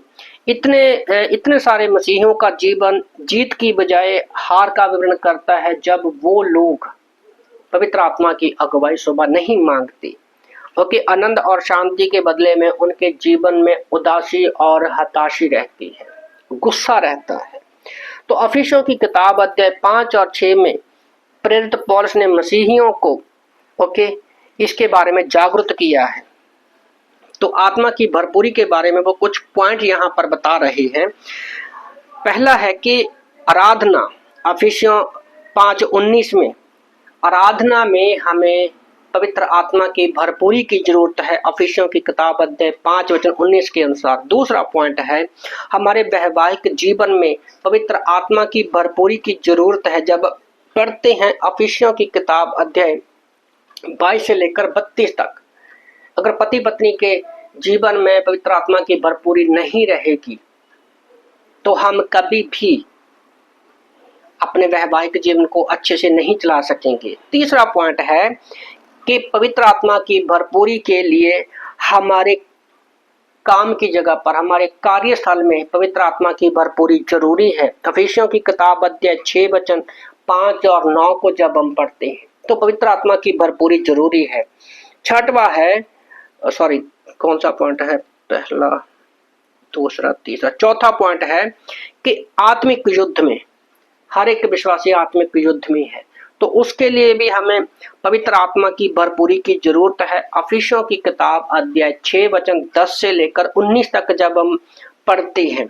इतने सारे मसीहियों का जीवन जीत की बजाय हार का विवरण करता है जब वो लोग पवित्र आत्मा की अगुवाई सुबह नहीं मांगते। ओके, आनंद और शांति के बदले में उनके जीवन में उदासी और हताशी रहती है, गुस्सा रहता है। तो अफिसियों की किताब अध्याय 5 और 6 में प्रेरित पौलुस ने मसीहियों को इसके बारे में जागरूक किया है। तो आत्मा की भरपूरी के बारे में वो कुछ पॉइंट यहाँ पर बता रहे हैं। पहला है कि आराधना, अफिसियों 5:19 में आराधना में हमें पवित्र आत्मा की भरपूरी की जरूरत है, अफिसियों की किताब अध्याय 5:19 के अनुसार। दूसरा पॉइंट है हमारे वैवाहिक जीवन में पवित्र आत्मा की भरपूरी की जरूरत है। जब पढ़ते हैं अफिसियों की किताब अध्याय 22 से लेकर 32 तक, अगर पति पत्नी के जीवन में पवित्र आत्मा की भरपूरी नहीं रहेगी तो हम कभी भी अपने वैवाहिक जीवन को अच्छे से नहीं चला सकेंगे। तीसरा पॉइंट है कि पवित्र आत्मा की भरपूरी के लिए हमारे काम की जगह पर, हमारे कार्यस्थल में पवित्र आत्मा की भरपूरी जरूरी है। अफिसियों की किताब अध्याय 6 वचन 5 और 9 को जब हम पढ़ते हैं तो पवित्र आत्मा की भरपूरी जरूरी है। छठवा है, कौन सा पॉइंट है? पहला, दूसरा, तीसरा, चौथा पॉइंट है कि आत्मिक युद्ध में हर एक विश्वासी आत्मिक युद्ध में है, तो उसके लिए भी हमें पवित्र आत्मा की भरपूरी की जरूरत है। अफिसियों की किताब अध्याय 6 वचन 10 से लेकर 19 तक जब हम पढ़ते हैं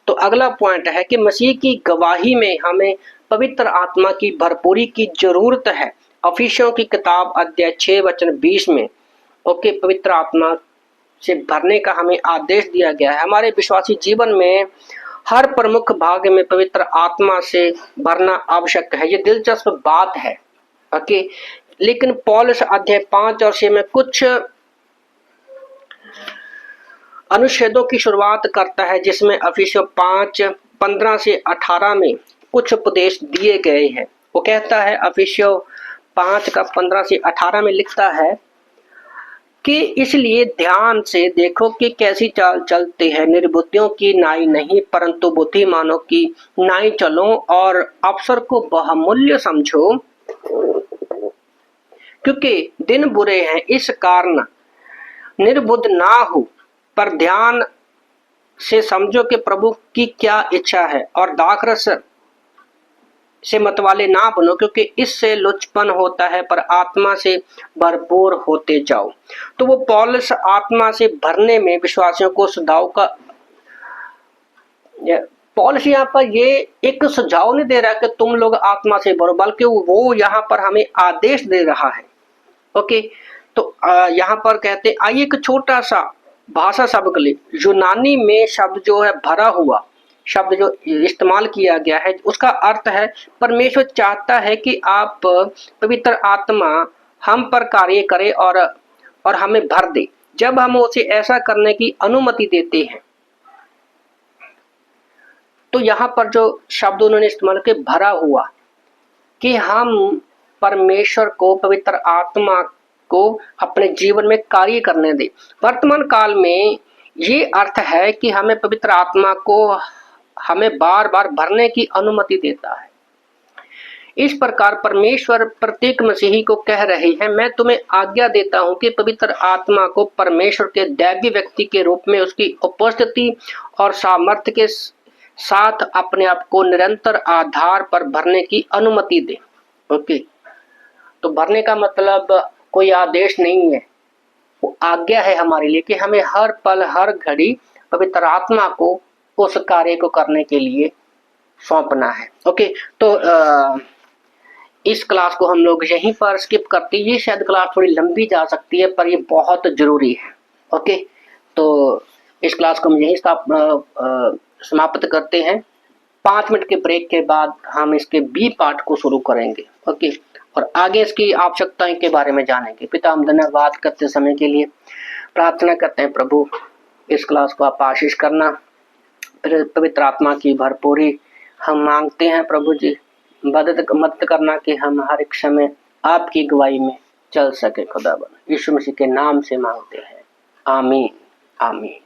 तो अगला पॉइंट है कि मसीह की गवाही में हमें पवित्र आत्मा की भरपूरी की जरूरत है। अफिसियों की किताब अध्याय 6 वचन 20 में पवित्र आत्मा से भरने का हमें आदेश दिया गया है। हमारे विश्वासी जीवन में हर प्रमुख भाग में पवित्र आत्मा से भरना आवश्यक है। ये दिलचस्प बात है। ओके, लेकिन पौलुस अध्याय 5 और 6 में कुछ अनुच्छेदों की शुरुआत करता है जिसमें अफिसियों 5:15 से 18 में कुछ उपदेश दिए गए हैं। वो कहता है, अफिसियों 5:15 से 18 में लिखता है कि इसलिए ध्यान से देखो कि कैसी चाल चलते हैं, निर्बुद्धियों की नाई नहीं परंतु बुद्धिमानों की नाई चलो, और अवसर को बहुमूल्य समझो क्योंकि दिन बुरे हैं। इस कारण निर्बुद्ध ना हो, पर ध्यान से समझो कि प्रभु की क्या इच्छा है, और दाखरस से मतवाले ना बनो, क्योंकि इससे लुचपन होता है, पर आत्मा से भरपूर होते जाओ। तो वो पौलुस आत्मा से भरने में विश्वासियों को सुझाव का, पौलुस यहाँ पर ये एक सुझाव नहीं दे रहा कि तुम लोग आत्मा से भरो, बल्कि वो यहाँ पर हमें आदेश दे रहा है। ओके, तो यहाँ पर कहते आइए एक छोटा सा भाषा शब्द के लिए, यूनानी में शब्द जो है भरा हुआ शब्द जो इस्तेमाल किया गया है, उसका अर्थ है परमेश्वर चाहता है कि आप पवित्र आत्मा हम पर कार्य करे और हमें भर दे। जब हम उसे ऐसा करने की अनुमति देते हैं, तो यहाँ पर जो शब्द उन्होंने इस्तेमाल किया भरा हुआ, कि हम परमेश्वर को, पवित्र आत्मा को अपने जीवन में कार्य करने दे। वर्तमान काल में ये अर्थ है कि हमें पवित्र आत्मा को हमें बार बार भरने की अनुमति देता है। इस प्रकार परमेश्वर प्रत्येक मसीही को कह रहे हैं, मैं तुम्हें आज्ञा देता हूं कि पवित्र आत्मा को परमेश्वर के दैवीय व्यक्ति के रूप में उसकी उपस्थिति और सामर्थ्य के साथ अपने आप को निरंतर आधार पर भरने की अनुमति दे। ओके, तो भरने का मतलब कोई आदेश नहीं है, वो आज्ञा है हमारे लिए कि हमें हर पल हर घड़ी पवित्र आत्मा को उस कार्य को करने के लिए सौंपना है। ओके, तो इस क्लास को हम लोग यहीं पर स्किप करते हैं। ये शायद क्लास थोड़ी लंबी जा सकती है, पर ये बहुत जरूरी है। ओके, तो इस क्लास को हम यहीं समाप्त करते हैं। 5 मिनट के ब्रेक के बाद हम इसके बी पार्ट को शुरू करेंगे। ओके, और आगे इसकी आवश्यकताएं के बारे में जानेंगे। पिता, हम धन्यवाद करते समय के लिए प्रार्थना करते हैं प्रभु, इस क्लास को आप आशीष करना, पवित्र आत्मा की भरपूरी हम मांगते हैं प्रभु जी। मदद करना कि हम हर एक समय आपकी गवाही में चल सके। खुदावन यीशु मसीह के नाम से मांगते हैं, आमीन आमीन।